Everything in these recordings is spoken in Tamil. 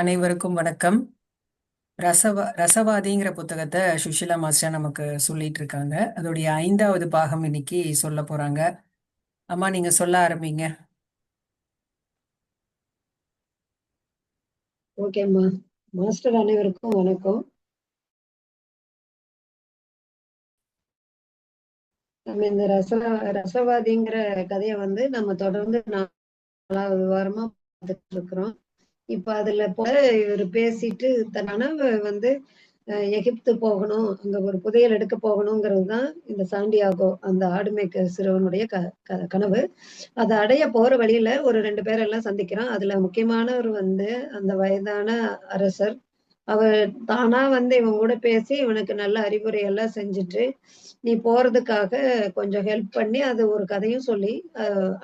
அனைவருக்கும் வணக்கம். ரசவாதிங்கிற புத்தகத்தை சுஷிலா மாஸ்டர் நமக்கு சொல்லிட்டு இருக்காங்க. அதோடைய 5வது பாகம் இன்னைக்கு சொல்ல போறாங்க. அம்மா, நீங்க சொல்ல ஆரம்பிங்க. ஓகேம்மா. மாஸ்டர் அனைவருக்கும் வணக்கம். நம்ம இந்த ரசவாதிங்கிற கதையை நம்ம தொடர்ந்து 4வது வாரமா பார்த்துட்டு இருக்கிறோம். இப்ப அதுல இவர் பேசிட்டு தன் கனவு எகிப்து போகணும், அங்க ஒரு புதையல் எடுக்க போகணுங்கிறது தான் இந்த சாண்டியாகோ, அந்த ஆடுமேய்க்க சிறுவனுடைய கனவு. அதை அடைய போற வழியில ஒரு 2 பேரெல்லாம் சந்திக்கிறான். அதுல முக்கியமானவர் அந்த வயதான அரசர். அவர் தானா இவன் கூட பேசி இவனுக்கு நல்ல அறிவுரை எல்லாம் செஞ்சுட்டு, நீ போறதுக்காக கொஞ்சம் ஹெல்ப் பண்ணி அது ஒரு கதையும் சொல்லி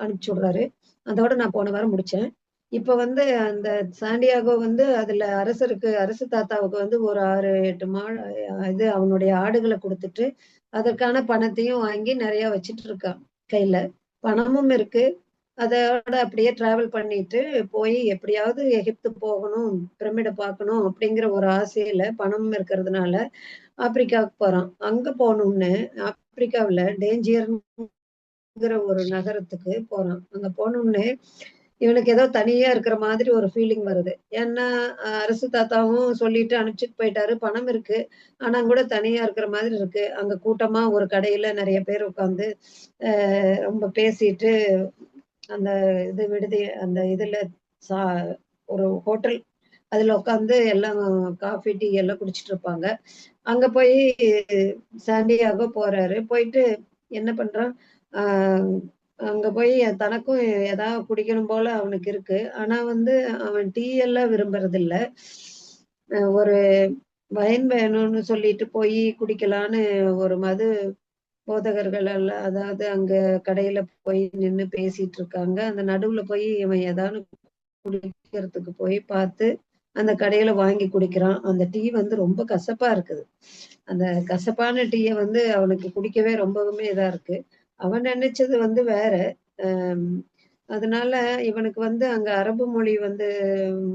அனுப்பிச்சு விடுறாரு. அதோட நான் போன வாரம் முடிச்சேன். இப்ப அந்த சாண்டியாகோ அதுல அரசு தாத்தாவுக்கு ஒரு 6-8 இது அவனுடைய ஆடுகளை கொடுத்துட்டு அதற்கான பணத்தையும் வாங்கி நிறைய வச்சிட்டு இருக்கான் கையில. பணமும் இருக்கு. அதோட அப்படியே டிராவல் பண்ணிட்டு போய் எப்படியாவது எகிப்து போகணும், பிரமிட பார்க்கணும் அப்படிங்கிற ஒரு ஆசையில பணம் இருக்கிறதுனால ஆப்பிரிக்காவுக்கு போறான். அங்க போகணும்னு ஆப்பிரிக்காவுல டேஞ்சியர்ங்கிற ஒரு நகரத்துக்கு போறான். அங்க போனோம்னு இவனுக்கு ஏதோ தனியா இருக்கிற மாதிரி ஒரு ஃபீலிங் வருது. ஏன்னா அரசு தாத்தாவும் சொல்லிட்டு அனுப்பிச்சுட்டு போயிட்டாரு, பணம் இருக்கு, ஆனா கூட தனியா இருக்கிற மாதிரி இருக்கு. அங்க கூட்டமா ஒரு கடையில நிறைய பேர் உட்காந்து ரொம்ப பேசிட்டு அந்த விடுதி அந்த இதுல சா ஒரு ஹோட்டல் அதுல உட்காந்து எல்லாம் காஃபி டீ எல்லாம் குடிச்சிட்டு இருப்பாங்க. அங்க போய் சாண்டியாகோ போறாரு. போயிட்டு என்ன பண்றான், அங்க போய் தனக்கும் ஏதாவது குடிக்கணும் போல அவனுக்கு இருக்கு. ஆனா அவன் டீ எல்லாம் விரும்புறது இல்ல. ஒரு வைன் வேணும்னு சொல்லிட்டு போய் குடிக்கலான்னு ஒரு மது போதகர்கள் எல்லாம், அதாவது அங்க கடையில போய் நின்னு பேசிட்டு இருக்காங்க. அந்த நடுவுல போய் இவன் ஏதாவது குடிக்கிறதுக்கு போய் பார்த்து அந்த கடையில வாங்கி குடிக்கிறான். அந்த டீ ரொம்ப கசப்பா இருக்குது. அந்த கசப்பான டீயை அவனுக்கு குடிக்கவே ரொம்பவுமே இதா இருக்கு. அவன் நினைச்சது வேற. அதனால இவனுக்கு அங்க அரபு மொழி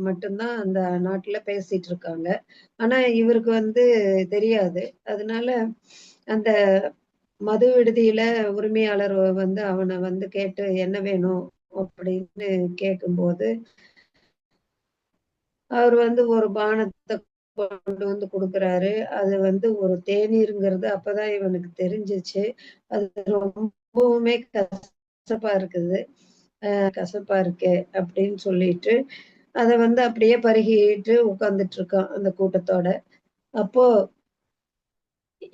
மட்டும்தான் அந்த நாட்டுல பேசிட்டு இருக்காங்க. ஆனா இவருக்கு தெரியாது. அதனால அந்த மது விடுதியில உரிமையாளர் அவனை கேட்டு என்ன வேணும் அப்படின்னு கேட்கும்போது அவர் ஒரு பானத்தை கொண்டு கொடுக்குறாரு. அது ஒரு தேநீருங்கிறது அப்பதான் இவனுக்கு தெரிஞ்சிச்சு. அது ரொம்பவுமே கசப்பா இருக்குது, கசப்பா இருக்கு அப்படின்னு சொல்லிட்டு அதை அப்படியே பருகிட்டு உட்கார்ந்துட்டு இருக்கான் அந்த கூட்டத்தோட. அப்போ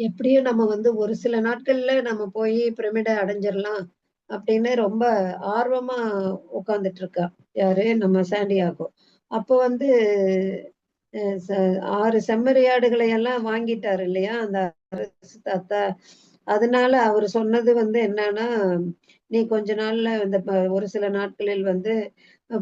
எப்படியும் நம்ம ஒரு சில நாட்கள்ல நம்ம போய் பிரமிட அடைஞ்சிடலாம் அப்படின்னு ரொம்ப ஆர்வமா உட்கார்ந்துட்டு இருக்கா. யாரு? நம்ம சாண்டியாகோ. அப்போ 6 செம்மறியாடுகளை எல்லாம் வாங்கிட்டாரு இல்லையா அந்த அரசு தாத்தா. அதனால அவர் சொன்னது என்னன்னா, நீ கொஞ்ச நாள்ல ஒரு சில நாட்களில்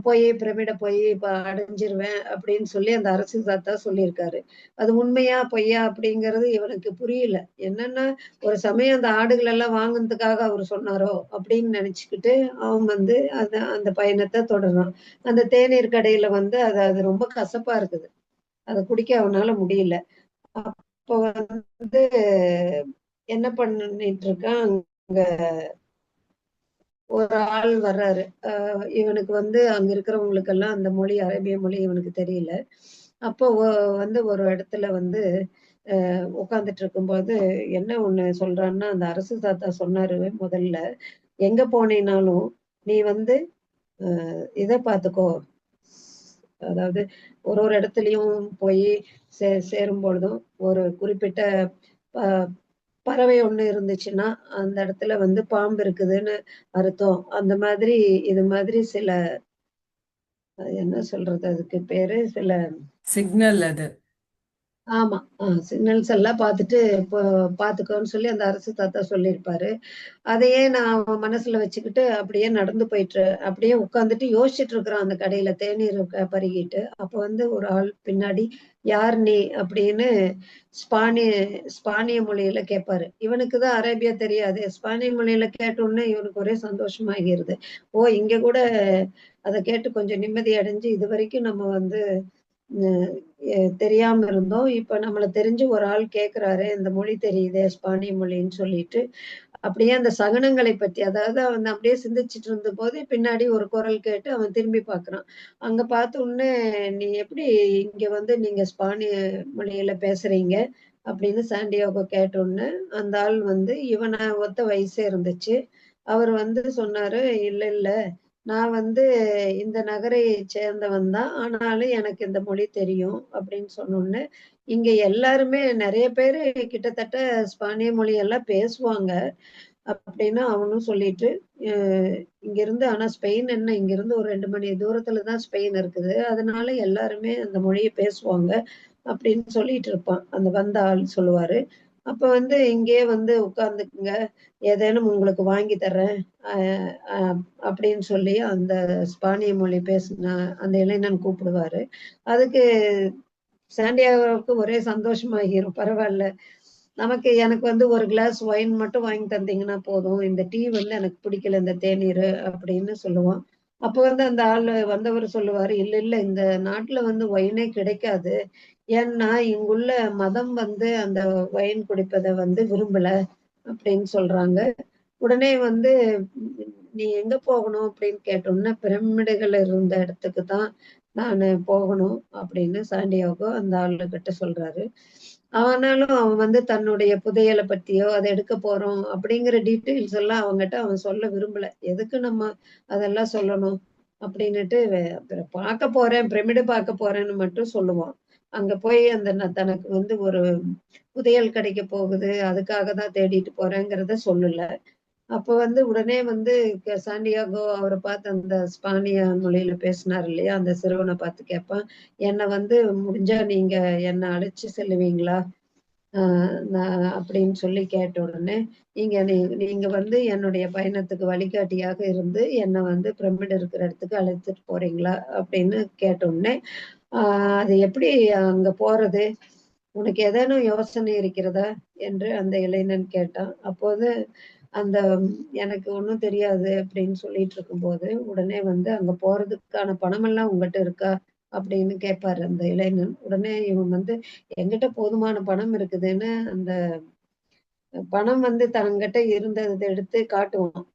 போய் பிரமிட போய் இப்ப அடைஞ்சிருவேன் அப்படின்னு சொல்லி அந்த அரசு தாத்தா சொல்லியிருக்காரு. அது உண்மையா பொய்யா அப்படிங்கிறது இவனுக்கு புரியல. என்னன்னா, ஒரு சமயம் அந்த ஆடுகள் எல்லாம் வாங்குனதுக்காக அவர் சொன்னாரோ அப்படின்னு நினைச்சுக்கிட்டு அவன் அந்த பயணத்தை தொடர்றான். அந்த தேநீர் கடையில அது ரொம்ப கசப்பா இருக்குது. அதை குடிக்க அவனால முடியல. அப்ப என்ன பண்ணிட்டு இருக்கான், அங்க ஒரு ஆள் வர்றாரு. இவனுக்கு அங்க இருக்கிறவங்களுக்கு எல்லாம் அந்த மொழி, அரேபிய மொழி இவனுக்கு தெரியல. அப்போ ஒரு இடத்துல உட்கார்ந்துட்டு இருக்கும்போது என்ன ஒண்ணு சொல்றான்னா, அந்த அரசு தாத்தா சொன்னாரு முதல்ல, எங்க போனீனாலும் நீ இத பாத்துக்கோ, அதாவது ஒரு இடத்துலயும் போய் சேரும் பொழுதும் ஒரு குறிப்பிட்ட பறவை ஒண்ணு இருந்துச்சுன்னா அந்த இடத்துல பாம்பு இருக்குதுன்னு அர்த்தம். அந்த மாதிரி இது மாதிரி சில என்ன சொல்றது, அதுக்கு பேரு சில சிக்னல் அது. ஆமா, சிக்னல்ஸ் எல்லாம் பார்த்துட்டு பாத்துக்கோன்னு சொல்லி அந்த அரசு தாத்தா சொல்லியிருப்பாரு. அதையே நான் மனசுல வச்சுக்கிட்டு அப்படியே நடந்து போயிட்டு அப்படியே உட்கார்ந்துட்டு யோசிச்சுட்டு இருக்கிறான் அந்த கடையில தேநீர் பருகிட்டு. அப்ப ஒரு ஆள் பின்னாடி, யார் நீ அப்படின்னு ஸ்பானிய ஸ்பானிய மொழியில கேட்பாரு. இவனுக்குதான் அரேபியா தெரியாது. ஸ்பானிய மொழியில கேட்டோன்னே இவனுக்கு ஒரே சந்தோஷமாகிறது. ஓ, இங்க கூட அதை கேட்டு கொஞ்சம் நிம்மதி அடைஞ்சு இது வரைக்கும் நம்ம தெரியாம இருந்தோம். இப்ப நம்மள தெரிஞ்சு ஒரு ஆள் கேட்கிறாரு, இந்த மொழி தெரியுதே ஸ்பானிய மொழின்னு சொல்லிட்டு, அப்படியே அந்த சகுனங்களை பத்தி, அதாவது அவன் அப்படியே சிந்திச்சுட்டு இருந்தபோது, பின்னாடி ஒரு குரல் கேட்டு அவன் திரும்பி பார்க்குறான். அங்க பார்த்த உடனே, "நீ எப்படி இங்க வந்து நீங்க ஸ்பானிய மொழியில பேசுறீங்க?" அப்படின்னு சாண்டியாகோ கேட்ட உடனே, அந்த ஆள் வந்து இவன ஒத்த வயசே இருந்துச்சு. அவர் வந்து சொன்னாரு, "இல்ல, இல்ல. நான் வந்து இந்த நகரைச் சேர்ந்தவன் தான். ஆனாலும் எனக்கு இந்த மொழி தெரியும்." அப்படின்னு சொன்னோனே, இங்க எல்லாருமே நெறைய பேரு கிட்டத்தட்ட ஸ்பானிய மொழி எல்லாம் பேசுவாங்க. அப்படின்னு அவனும் சொல்லிட்டு, அ இங்கிருந்து ஆனா ஸ்பெயின் என்ன இங்கிருந்து ஒரு 2 மணி தூரத்துல தான் ஸ்பெயின் இருக்குது. அதனால எல்லாருமே அந்த மொழிய பேசுவாங்க அப்படின்னு சொல்லிட்டு இருப்பான். அந்த வந்த ஆள் சொல்லுவாரு. அப்ப வந்து இங்கேயே வந்து உட்கார்ந்துக்குங்க. ஏதேனும் உங்களுக்கு வாங்கி தர்றேன். அ அ அப்படின்னு சொல்லி அந்த ஸ்பானிய மொழி பேசின அந்த இளைஞன் கூப்பிடுவாரு. அதுக்கு சாண்டியாகோவுக்கு ஒரே சந்தோஷமாகிரும். பரவால்ல. எனக்கு வந்து ஒரு கிளாஸ் ஒயின் மட்டும் வாங்கி தந்தீங்கன்னா போதும். இந்த டீ வந்து எனக்கு பிடிக்கல இந்த தேநீரு அப்படின்னு சொல்லுவான். அப்ப வந்து அந்த ஆளு வந்தவரு சொல்லுவாரு, "இல்ல, இல்ல இந்த நாட்டுல வந்து ஒயினே கிடைக்காது. ஏன்னா இங்குள்ள மதம் வந்து அந்த ஒயின் குடிப்பத வந்து விரும்பல." அப்படின்னு சொல்றாங்க. உடனே வந்து நீ எங்க போகணும் அப்படின்னு கேட்டோம்னா, பிரமிடுகள் இருந்த இடத்துக்கு தான் நானு போகணும் அப்படின்னு சாண்டியாகோ அந்த ஆளுகிட்ட சொல்றாரு. ஆனாலும் அவன் வந்து தன்னுடைய புதையல பத்தியோ, அத எடுக்க போறோம் அப்படிங்கிற டீட்டெயில்ஸ் எல்லாம் அவன்கிட்ட அவன் சொல்ல விரும்பல. எதுக்கு நம்ம அதெல்லாம் சொல்லணும்? அப்படின்னுட்டு அப்புறம் பார்க்க போறேன், பிரமிடு பார்க்க போறேன்னு மட்டும் சொல்லுவான். அங்க போய் அந்த தனக்கு வந்து ஒரு புதையல் கிடைக்க போகுது, அதுக்காக தான் தேடிட்டு போறேங்கிறத சொல்லல. அப்ப வந்து உடனே வந்து சாண்டியாகோ அவர பார்த்து அந்த ஸ்பானிய மொழியில பேசினார் இல்லையா? அந்த சிறுவன பார்த்து கேட்பான். "என்ன வந்து முடிஞ்சா நீங்க என்ன அழைச்சு செல்லுவீங்களா?" அ நான் அப்படின்னு சொல்லி கேட்ட உடனே, நீங்க வந்து என்னுடைய பயணத்துக்கு வழிகாட்டியாக இருந்து, என்ன வந்து பிரமிடு இருக்கிற இடத்துக்கு அழைத்துட்டு போறீங்களா?" அப்படின்னு கேட்ட உடனே, "ஆ அது எப்படி அங்க போறது? உனக்கு ஏதேனும் யோசனை இருக்கிறதா?" என்று அந்த இளைஞன் கேட்டான். அப்போது அந்த "எனக்கு ஒண்ணும் தெரியாது" அப்படின்னு சொல்லிட்டு இருக்கும்போது, உடனே வந்து "அங்க போறதுக்கான பணமெல்லாம் உங்கிட்ட இருக்கா?" அப்படின்னு கேட்பாரு அந்த இளைஞன். உடனே இவன் வந்து என்கிட்ட போதுமான பணம் இருக்குதுன்னு அந்த பணம் வந்து தன்கிட்ட இருந்தத எடுத்து காட்டுவான்.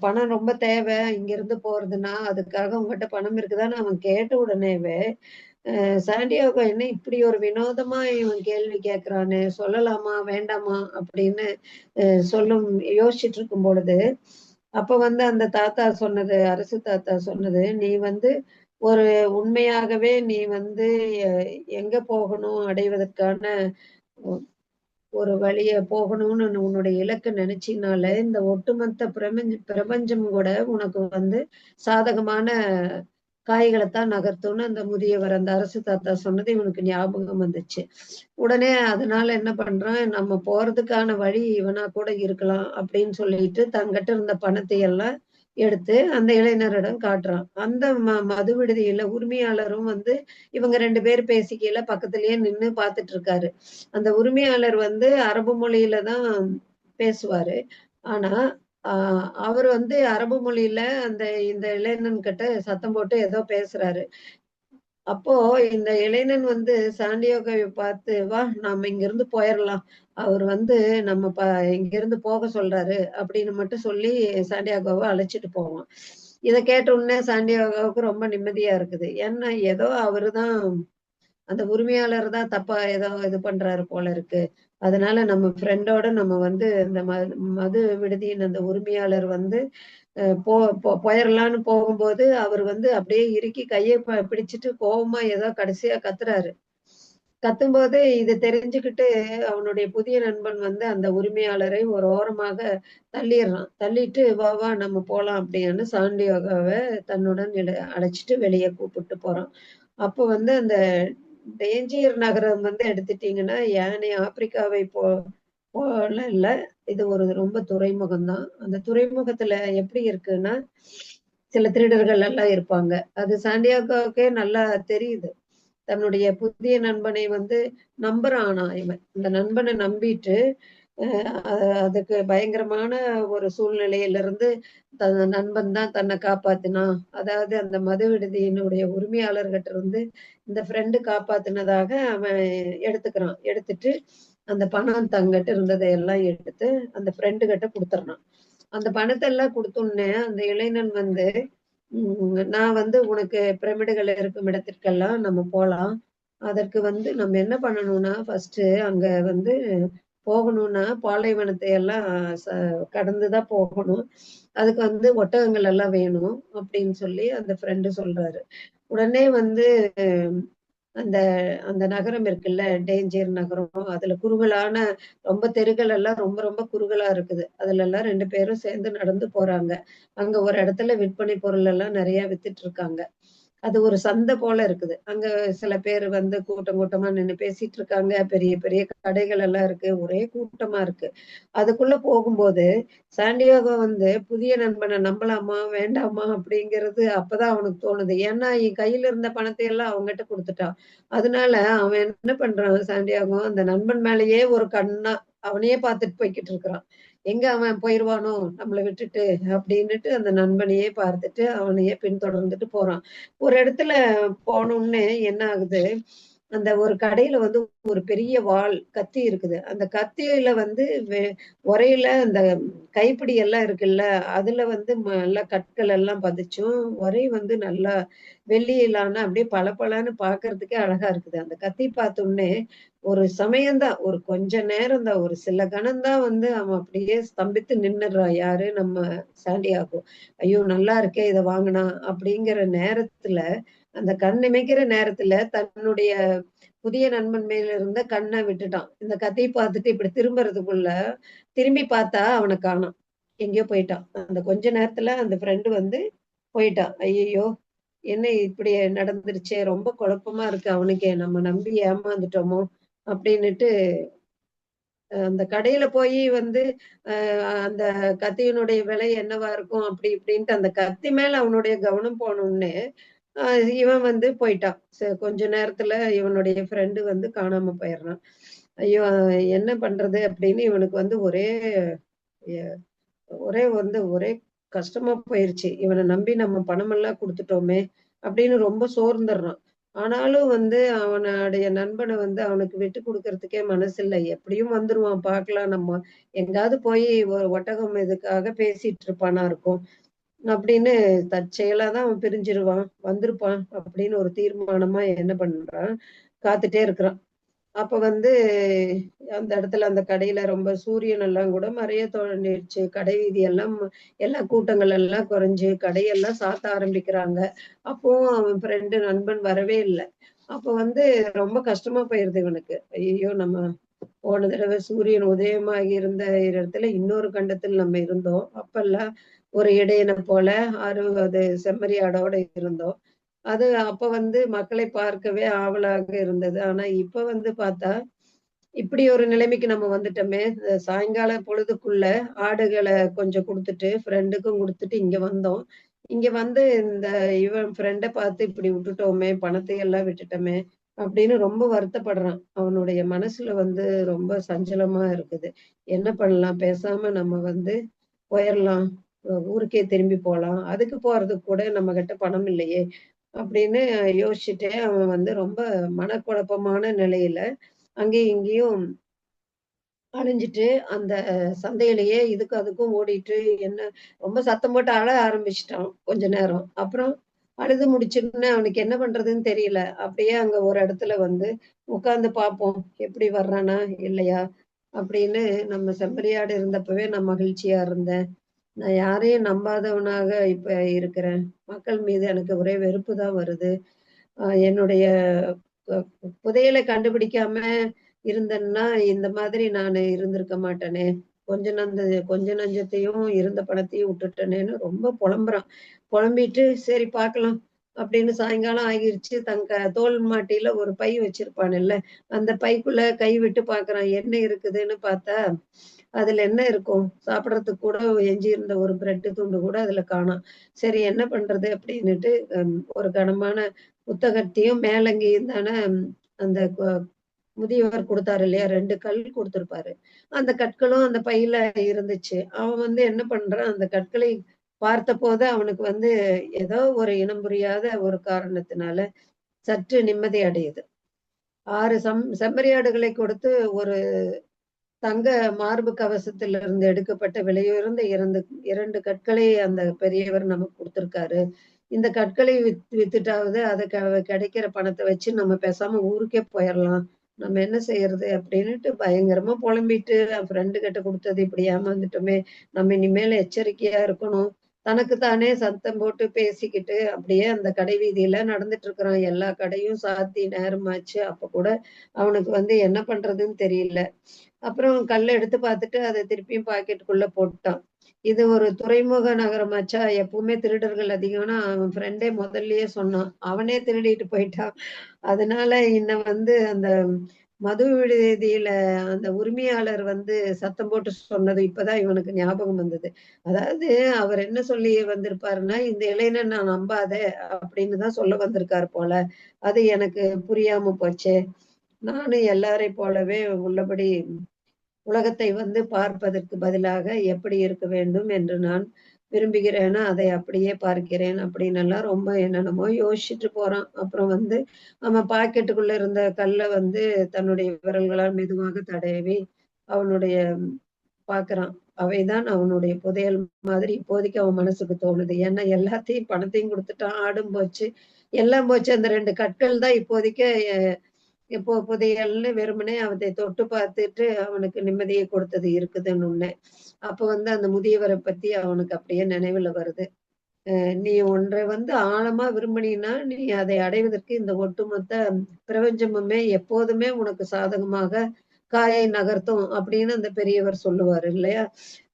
பணம் ரொம்ப தேவை இங்கிருந்து போறதுன்னா, அதுக்காக உங்கிட்ட பணம் இருக்குதான்னு அவன் கேட்ட உடனேவே, சாண்டியாகோ என்ன இப்படி ஒரு வினோதமா இவன் கேள்வி கேட்கிறானே! சொல்லலாமா? வேண்டாமா? அப்படின்னு சொல்லும் யோசிச்சுட்டு இருக்கும் பொழுது, அப்ப வந்து அந்த தாத்தா சொன்னது, அரசு தாத்தா சொன்னது, "நீ வந்து ஒரு உண்மையாகவே நீ வந்து எ எங்க போகணும் அடைவதற்கான ஒ ஒரு வழிய போகணும்னு உன்னுடைய இலக்க நினைச்சீனாலே, இந்த ஒட்டுமொத்த பிரபஞ்சம் கூட உனக்கு வந்து சாதகமான காய்களத்தான் நகர்த்தும்னு அந்த முதியவர், அந்த அரசு தாத்தா சொன்னது இவனுக்கு ஞாபகம் வந்துச்சு. உடனே அதனால என்ன பண்றான், நம்ம போறதுக்கான வழி இவனா கூட இருக்கலாம் அப்படின்னு சொல்லிட்டு தன்கிட்ட இருந்த பணத்தை எல்லாம் எடுத்து அந்த இளைஞரிடம் காட்டுறான். அந்த மது விடுதியில உரிமையாளரும் வந்து இவங்க 2 பேரும் பேசிக்கையில பக்கத்திலேயே நின்னு பார்த்துட்டு இருக்காரு. அந்த உரிமையாளர் வந்து அரபு மொழியில தான் பேசுவாரு. ஆனா, அ அவர் வந்து அரபு மொழியில இந்த இளைஞன் கிட்ட சத்தம் போட்டு ஏதோ பேசுறாரு. அப்போ இந்த இளைஞன் வந்து சாண்டியாகோவை பார்த்து, "வா நாம இங்கிருந்து போயிரலாம். அவரு வந்து நம்ம இங்கிருந்து போக சொல்றாரு." அப்படின்னு மட்டும் சொல்லி சாண்டியாகோவ அழைச்சிட்டு போவான். இத கேட்ட உடனே சாண்டியாகோவுக்கு ரொம்ப நிம்மதியா இருக்குது. ஏன்னா, ஏதோ அவரு தான் அந்த உரிமையாளர் தான் தப்பா ஏதோ இது பண்றாரு போல இருக்கு. அதனால நம்ம ஃப்ரெண்டோட நம்ம வந்து இந்த மது விடுதியின் அந்த உரிமையாளர் வந்து அ போ போ போயிரலான்னு போகும்போது, அவரு வந்து அப்படியே இறுக்கி கைய பிடிச்சுட்டு கோவமா ஏதோ கடைசியா கத்துறாரு. கத்தும்போது இத தெரிஞ்சுக்கிட்டு அவனுடைய புதிய நண்பன் வந்து அந்த உரிமையாளரை ஒரு ஓரமாக தள்ளிர்றான். தள்ளிட்டு, "வா, வா நம்ம போலாம்" அப்படின்னு சாண்டியாகோவ தன்னுடன் அழைச்சுட்டு வெளிய கூப்பிட்டு போறான். அப்போ வந்து அந்த டேஞ்சர் நகரம் வந்து எடுத்துட்டீங்கன்னா, ஏனைய ஆப்பிரிக்காவை போல இல்ல. இது ஒரு ரொம்ப துறைமுகம் தான். அந்த துறைமுகத்துல எப்படி இருக்குன்னா, சில திருடர்கள் எல்லாம் இருப்பாங்க. அது சாண்டியாகோவுக்கே நல்லா தெரியுது. தன்னுடைய புதிய நண்பனை வந்து நம்புறானா இவன். இந்த நண்பன நம்பிட்டு, அதுக்கு பயங்கரமான ஒரு சூழ்நிலையிலிருந்து தன் நண்பன் தான் தன்னை காப்பாத்தினான். அதாவது அந்த மது விடுதியினுடைய உரிமையாளர்கிட்ட இருந்து இந்த ஃப்ரெண்டு காப்பாத்தினதாக அவன் எடுத்துக்கிறான். எடுத்துட்டு அந்த பணம் தங்கிட்ட இருந்ததை எல்லாம் எடுத்து அந்த ஃப்ரெண்டு கிட்ட கொடுத்துட்றான். அந்த பணத்தை எல்லாம் கொடுத்தோன்னே அந்த இளைஞன் வந்து நான் வந்து உனக்கு பிரமிடுகள் இருக்கும் இடத்திற்கெல்லாம் நம்ம போலாம். அதற்கு வந்து நம்ம என்ன பண்ணணும்னா ஃபர்ஸ்ட் அங்க வந்து போகணும்னா பாலைவனத்தை எல்லாம் கடந்துதான் போகணும். அதுக்கு வந்து ஒட்டகங்கள் எல்லாம் வேணும் அப்படின்னு சொல்லி அந்த ஃப்ரெண்டு சொல்றாரு. உடனே வந்து அந்த அந்த நகரம் இருக்குல்ல, டேஞ்சர் நகரம். அதுல குறுகலான ரொம்ப தெருக்கள் எல்லாம் ரொம்ப ரொம்ப குறுகலா இருக்குது. அதுல எல்லாம் 2 பேரும் சேர்ந்து நடந்து போறாங்க. அங்க ஒரு இடத்துல விற்பனை பொருள் எல்லாம் நிறைய வித்துட்டு இருக்காங்க. அது ஒரு சந்தை போல இருக்குது. அங்க சில பேர் வந்து கூட்டம் கூட்டமா நின்னு பேசிட்டு இருக்காங்க. பெரிய பெரிய கடைகள் எல்லாம் இருக்கு. ஒரே கூட்டமா இருக்கு. அதுக்குள்ள போகும்போது சாண்டியாகோ வந்து புதிய நண்பனை நம்பலாமா வேண்டாமா அப்படிங்கிறது அப்பதான் அவனுக்கு தோணுது. ஏன்னா என் கையில இருந்த பணத்தை எல்லாம் அவங்ககிட்ட கொடுத்துட்டான். அதனால அவன் என்ன பண்றான் சாண்டியாகோ அந்த நண்பன் மேலேயே ஒரு கண்ணா அவனையே பார்த்துட்டு போய்கிட்டு இருக்கிறான். எங்க அவன் போயிருவானோ நம்மளை விட்டுட்டு அப்படின்னுட்டு அந்த நண்பனையே பார்த்துட்டு அவனையே பின்தொடர்ந்துட்டு போறான். ஒரு இடத்துல போனோம்னே என்ன ஆகுது, அந்த ஒரு கடையில வந்து ஒரு பெரிய வாள் கத்தி இருக்குது. அந்த கத்தியில வந்து உரையில அந்த கைப்பிடி எல்லாம் இருக்குல்ல, அதுல வந்து நல்லா கற்கள் எல்லாம் பதிச்சும், உரை வந்து நல்லா வெள்ளியிலான அப்படியே பளபளன்னு பார்க்கறதுக்கே அழகா இருக்குது. அந்த கத்தி பார்த்தோன்னே ஒரு சமயம் தான், ஒரு கொஞ்ச நேரம் தான், ஒரு சில கணம் தான் வந்து அவன் அப்படியே ஸ்தம்பித்து நின்னுடுறான். யாரு? நம்ம சாண்டியாகோ. ஐயோ! நல்லா இருக்கே இத வாங்குனா அப்படிங்கிற நேரத்துல, அந்த கண் இமைக்கிற நேரத்துல தன்னுடைய புதிய நண்பன் மேல இருந்த கண்ண விட்டுட்டான். இந்த கத்திய பார்த்துட்டு இப்படி திரும்புறதுக்குள்ள, திரும்பி பார்த்தா அவன காணோம். எங்கேயோ போயிட்டான். அந்த கொஞ்ச நேரத்துல அந்த ஃப்ரெண்ட் வந்து போயிட்டான். ஐயய்யோ! என்ன இப்படி நடந்துருச்சே! ரொம்ப குழப்பமா இருக்கு அவனுக்கே. நம்ம நம்பி ஏமாந்துட்டோமோ! அப்டின்னுட்டு அந்த கடையில போயி வந்து அந்த கத்தியினுடைய விலை என்னவா இருக்கும்? அப்டி இப்டின்ட்டு அந்த கத்தி மேல அவனுடைய கவனம் போனோனே, அ இவன் வந்து போயிட்டான். கொஞ்ச நேரத்துல இவனுடைய ஃப்ரெண்ட் வந்து காணாம போயிடுறான். ஐயோ! என்ன பண்றது? அப்டின்னு இவனுக்கு வந்து எ ஒரே வந்து ஒரே கஷ்டமா போயிருச்சு. இவன நம்பி நம்ம பணமெல்லாம் குடுத்துட்டோமே! அப்படின்னு ரொம்ப சோர்ந்துடுறான். ஆனாலும் வந்து அவனுடைய நண்பன வந்து அவனுக்கு விட்டு குடுக்கறதுக்கே மனசில்ல. எப்படியும் வந்துருவான் பார்க்கலாம் நம்ம. எங்கேயாவது போய் ஒரு ஒட்டகம் இதுக்காக பேசிட்டு இருப்பானா இருக்கும். அப்படின்னு தற்செயலா தான் அவன் பிரிஞ்சிருவான். வந்திருப்பான் அப்படின்னு ஒரு தீர்மானமா என்ன பண்றான், காத்துட்டே இருக்கிறான். அப்ப வந்து அந்த இடத்துல அந்த கடையில ரொம்ப சூரியன் எல்லாம் கூட மறைய தொடங்கிடுச்சு. கடை வீதி எல்லாம் எல்லா கூட்டங்கள் எல்லாம் குறைஞ்சு கடையெல்லாம் சாத்த ஆரம்பிக்கிறாங்க. அப்பவும் அவன் ஃப்ரெண்டு நண்பன் வரவே இல்ல. அப்ப வந்து ரொம்ப கஷ்டமா போயிருது இவனுக்கு. ஐயய்யோ! நம்ம போன தடவை சூரியன் உதயமாகி இருந்த இடத்துல இன்னொரு கண்டத்தில் நம்ம இருந்தோம். அப்பல்லாம் ஒரு இடையன போல 60 செம்மறியாடோட இருந்தோம். அது அப்ப வந்து மக்களை பார்க்கவே ஆவலாக இருந்தது. ஆனா இப்ப வந்து பார்த்தா, இப்படி ஒரு நிலைமைக்கு நம்ம வந்துட்டோமே! சாயங்கால பொழுதுக்குள்ள ஆடுகள கொஞ்சம் குடுத்துட்டு, ஃப்ரெண்டுக்கும் குடுத்துட்டு இங்க வந்தோம். இங்க வந்து இந்த இவன் ஃப்ரெண்ட பார்த்து இப்படி விட்டுட்டோமே! பணத்தை எல்லாம் விட்டுட்டோமே! அப்படின்னு ரொம்ப வருத்தப்படுறான். அவனுடைய மனசுல வந்து ரொம்ப சஞ்சலமா இருக்குது. என்ன பண்ணலாம்? பேசாம நம்ம வந்து போயிரலாம். ஊருக்கே திரும்பி போலாம். அதுக்கு போறதுக்கு கூட நம்மகிட்ட பணம் இல்லையே! அப்படின்னு யோசிச்சுட்டே அவன் வந்து ரொம்ப மனக்குழப்பமான நிலையில அங்கேயும் இங்கேயும் அலைஞ்சுட்டு அந்த சந்தையிலேயே இதுக்கும் அதுக்கும் ஓடிட்டு என்ன ரொம்ப சத்தம் போட்டு அழ ஆரம்பிச்சுட்டான் கொஞ்ச நேரம். அப்புறம் அழுது முடிச்சோனே அவனுக்கு என்ன பண்றதுன்னு தெரியல. அப்படியே அங்க ஒரு இடத்துல வந்து உட்கார்ந்து பார்ப்போம். எப்படி வர்றானா? இல்லையா? அப்படின்னு நம்ம செம்மறியாடு இருந்தப்பவே நான் மகிழ்ச்சியா இருந்தேன். நான் யாரையும் நம்பாதவனாக இப்ப இருக்கிறேன். மக்கள் மீது எனக்கு ஒரே வெறுப்பு தான் வருது. என்னுடைய அ புதையல கண்டுபிடிக்காம இருந்தேன்னா, இந்த மாதிரி நானு இருந்திருக்க மாட்டேனே! கொஞ்ச நஞ்சத்தையும் இருந்த பணத்தையும் விட்டுட்டேனேன்னு ரொம்ப புலம்புறான். புலம்பிட்டு, "சரி பார்க்கலாம்" அப்படின்னு சாயங்காலம் ஆகிருச்சு. தன் தோள் மாட்டியில ஒரு பை வச்சிருப்பானுல்ல, அந்த பைக்குள்ள கை விட்டு பார்க்குறான். என்ன இருக்குதுன்னு பார்த்தா, அதுல என்ன இருக்கும்? சாப்பிடறதுக்கு கூட எஞ்சி இருந்த ஒரு பிரெட் துண்டு கூட அதுல காணோம். சரி என்ன பண்றது? அப்படின்னுட்டு ஒரு கனமான புத்தகத்தையும், மேலங்கியும் தானே அந்த முதியவர் கொடுத்தாரு இல்லையா, 2 கல் கொடுத்திருப்பாரு. அந்த கற்களும் அந்த பையில இருந்துச்சு. அவன் வந்து என்ன பண்றான், அந்த கற்களை பார்த்தபோது அவனுக்கு வந்து ஏதோ ஒரு இனம் புரியாத ஒரு காரணத்தினால சற்று நிம்மதி அடையுது. 6 செம்மறியாடுகளை கொடுத்து ஒரு தங்க மார்பு கவசத்திலிருந்து எடுக்கப்பட்ட விலையுயர்ந்த 2 கற்களை அந்த பெரியவர் நமக்கு குடுத்திருக்காரு. இந்த கற்களை வித்துட்டாவது அத கிடைக்கிற பணத்த வச்சு நம்ம பேசாம ஊருக்கே போயிரலாம். நம்ம என்ன செய்யறது? அப்படின்னுட்டு பயங்கரமா புலம்பிட்டு, ஃப்ரெண்டு கிட்ட குடுத்தது இப்படி ஏமாந்துட்டோமே! நம்ம இனிமேல் எச்சரிக்கையா இருக்கணும். தனக்கு தானே சத்தம் போட்டு பேசிக்கிட்டு, அப்படியே அந்த கடை வீதியில நடந்துட்டு இருக்கிறான். எல்லா கடையும் சாத்தி நேரமாச்சு. அப்ப கூட அவனுக்கு வந்து என்ன பண்றதுன்னு தெரியல. அப்புறம் கல்ல எடுத்து பார்த்துட்டு, அத திருப்பியும் பாக்கெட்டுக்குள்ள போட்டுட்டான். இது ஒரு துறைமுக நகரமாச்சா, எப்பவுமே திருடர்கள் அதிகம்னு அவன் ஃப்ரெண்டே முதல்லயே சொன்னான். அவனே திருடிட்டு போயிட்டான். அதனால வந்து அந்த மது விடுதியில அந்த உரிமையாளர் வந்து சத்தம் போட்டு சொன்னது இப்பதான் இவனுக்கு ஞாபகம் வந்தது. அதாவது அவர் என்ன சொல்லி வந்திருப்பாருன்னா, "இந்த இளைஞன நான் நம்பாத" அப்படின்னு தான் சொல்ல வந்திருக்காரு போல. அது எனக்கு புரியாம போச்சே. நானும் எல்லாரைப் போலவே உள்ளபடி உலகத்தை வந்து பார்ப்பதற்கு பதிலாக எப்படி இருக்க வேண்டும் என்று நான் விரும்புகிறேனோ, அதை அப்படியே பார்க்கிறேன் அப்படின்னெல்லாம் ரொம்ப என்னென்னமோ யோசிச்சுட்டு போறான். அப்புறம் வந்து அவன் பாக்கெட்டுக்குள்ள இருந்த கல்ல வந்து தன்னுடைய விரல்களால் மெதுவாக தடவி அவனுடைய பார்க்குறான். அவைதான் அவனுடைய புதையல் மாதிரி இப்போதைக்கு அவன் மனசுக்கு தோணுது. ஏன்னா எல்லாத்தையும் பணத்தையும் குடுத்துட்டான், ஆடும் போச்சு, எல்லாம் போச்சு. அந்த 2 கற்கள் தான் இப்போதைக்கு இப்போ புதையல்னு வெறுமனே அதை தொட்டு பார்த்துட்டு அவனுக்கு நிம்மதியை கொடுத்தது இருக்குதுன்னு உடனே. அப்ப வந்து அந்த முதியவரை பத்தி அவனுக்கு அப்படியே நினைவுல வருது. நீ ஒன்றை வந்து ஆழமா விரும்பினீன்னா, நீ அதை அடைவதற்கு இந்த ஒட்டுமொத்த பிரபஞ்சமுமே எப்போதுமே உனக்கு சாதகமாக காயை நகர்த்தும் அப்படின்னு அந்த பெரியவர் சொல்லுவாரு இல்லையா?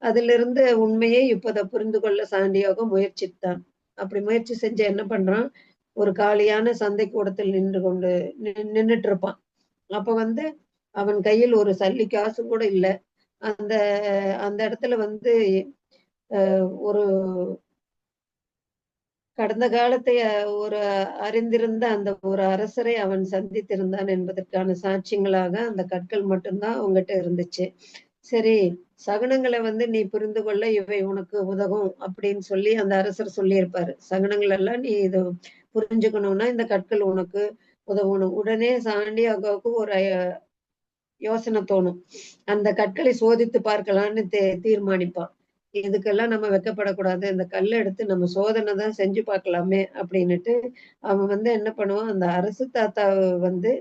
அதிலிருந்து உண்மையை இப்ப புரிந்து கொள்ள சாண்டியாகோ முயற்சித்தான். அப்படி முயற்சி செஞ்சு என்ன பண்றான்? ஒரு காலியான சந்தைக்கூடத்தில் நின்னுட்டு இருப்பான். அப்ப வந்து அவன் கையில் ஒரு சல்லி காசு கூட இல்ல. அந்த அந்த இடத்துல வந்து ஒரு கடந்த காலத்தை ஒரு அறிந்திருந்த அந்த ஒரு அரசரை அவன் சந்தித்திருந்தான் என்பதற்கான சாட்சியங்களாக அந்த கற்கள் மட்டும் தான் அவங்கிட்ட இருந்துச்சு. சரி, சகுனங்கள வந்து நீ புரிந்து கொள்ள இவை உனக்கு உதவும் அப்படின்னு சொல்லி அந்த அரசர் சொல்லியிருப்பாரு. சகுனங்கள் எல்லாம் நீ இத புரிஞ்சுக்கணும்னா இந்த கற்கள் உனக்கு உதவணும். உடனே சாண்டியாகோவுக்கு ஒரு யோசனை தோணும். அந்த கற்களை சோதித்து பார்க்கலான்னு தீர்மானிப்பான். இதுக்கெல்லாம் நம்ம வெட்கப்படக்கூடாது. இந்த கல்ல எடுத்து நம்ம சோதனை தான் செஞ்சு பார்க்கலாமே அப்படின்னுட்டு, அவன் வந்து என்ன பண்ணுவான், அந்த அரசு தாத்தாவ வந்து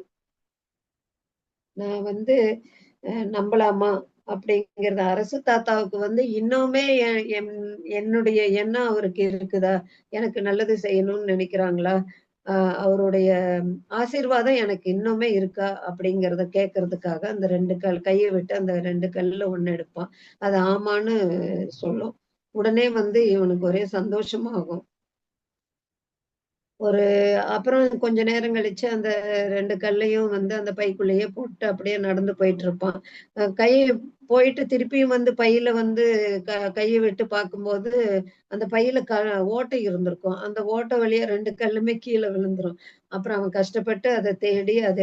நான் வந்து நம்பலாமா? அப்படிங்கிறது அரசு தாத்தாவுக்கு வந்து இன்னுமே என்னுடைய எண்ணம் அவருக்கு இருக்குதா? எனக்கு நல்லது செய்யணும்னு நினைக்கிறாங்களா? அ அவருடைய ஆசீர்வாதம் எனக்கு இன்னுமே இருக்கா? அப்படிங்கிறத கேட்கறதுக்காக அந்த 2 கைய விட்டு அந்த 2 கல்லுல 1 எடுப்பான். அது ஆமான்னு சொல்லும். உடனே வந்து இவனுக்கு ஒரே சந்தோஷமாகும். ஒரு அப்புறம் கொஞ்ச நேரம் கழிச்சு அந்த 2 கல்லையும் வந்து அந்த பைக்குள்ளேயே போட்டு அப்படியே நடந்து போயிட்டுருப்பான். போயிட்டு திருப்பியும் வந்து பையில வந்து கைய விட்டு பார்க்கும்போது, அந்த பையில ஓட்டை இருந்திருக்கும். அந்த ஓட்டை வழியா 2 கல்லுமே கீழ விழுந்துரும். அப்புறம் அவன் கஷ்டப்பட்டு அத தேடி அத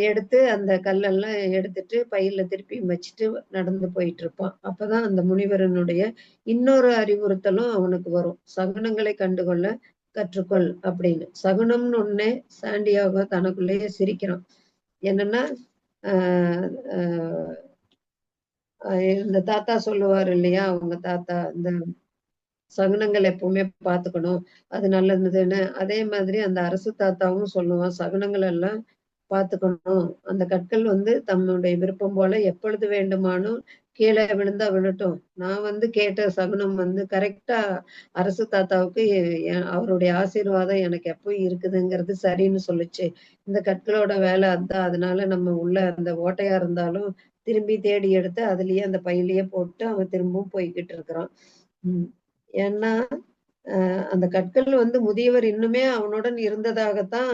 எடுத்து அந்த கல்லெல்லாம் எடுத்துட்டு பையில திருப்பியும் வச்சுட்டு நடந்து போயிட்டுருப்பான். அப்பதான் அந்த முனிவரனுடைய இன்னொரு அறிவுறுத்தலும் அவனுக்கு வரும். "சகுனங்களை கண்டுகொள்ள கற்றுக்கொள்" அப்படின்னு. சகுனம்னு ஒண்ணே சாண்டியாகோ தனக்குள்ளேயே சிரிக்கிறான். என்னன்னா, அ அ இந்த தாத்தா சொல்லுவாரு இல்லையா? அவங்க தாத்தா, இந்த சகுனங்கள் எப்பவுமே பார்த்துக்கணும். அது நல்லதுன்னு. அதே மாதிரி அந்த அரசு தாத்தாவும் சொல்லுவான். சகுனங்கள் எல்லாம் பார்த்துக்கணும். அந்த கற்கள் வந்து தன்னுடைய விருப்பம் போல எப்பொழுது வேண்டுமானும் கீழ விழுந்தா விழட்டும். நான் வந்து கேட்ட சகுனம் வந்து கரெக்ட்டா அரசு தாத்தாவுக்கு அவருடைய ஆசீர்வாதம் எனக்கு எப்பவும் இருக்குதுங்கிறது சரின்னு சொல்லுச்சு. இந்த கற்களோட வேலை அதான். அதனால நம்ம உள்ள அந்த ஓட்டையா இருந்தாலும் திரும்பி தேடி எடுத்து அதிலேயே அந்த பையிலேயே போட்டு அவன் திரும்பவும் போய்க்கிட்டு இருக்கிறான். ம். ஏன்னா, அந்த கற்கள் வந்து முதியவர் இன்னுமே அவனுடன் இருந்ததாகத்தான்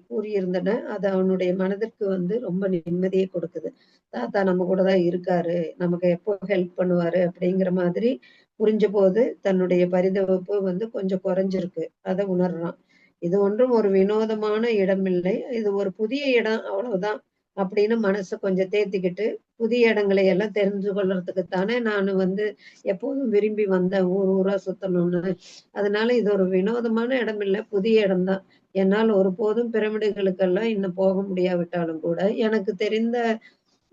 கூறியிருந்தன. அது அவனுடைய மனதிற்கு வந்து ரொம்ப நிம்மதிய கொடுக்குது. தாத்தா நம்ம கூட தான் இருக்காரு. நமக்கு எப்போ ஹெல்ப் பண்ணுவாரு அப்படிங்கிற மாதிரி புரிஞ்சபோது, தன்னுடைய பரிதவிப்பு வந்து கொஞ்சம் குறைஞ்சிருக்கு. அத உணர்றான். இது ஒன்றும் ஒரு வினோதமான இடம் இல்லை, இது ஒரு புதிய இடம் அவ்வளவுதான் அப்படின்னு மனசை கொஞ்சம் தேத்திக்கிட்டு, புதிய இடங்களை எல்லாம் தெரிஞ்சு கொள்றதுக்குத்தானே நான் வந்து எப்போதும் விரும்பி வந்தேன் ஊர் ஊரா சுத்தணும்னு. அதனால இது ஒரு வினோதமான இடம் இல்லை, புதிய இடம்தான். என்னால் ஒருபோதும் பிரமிடுகளுக்கெல்லாம் இன்னும் போக முடியாவிட்டாலும் கூட எனக்கு தெரிந்த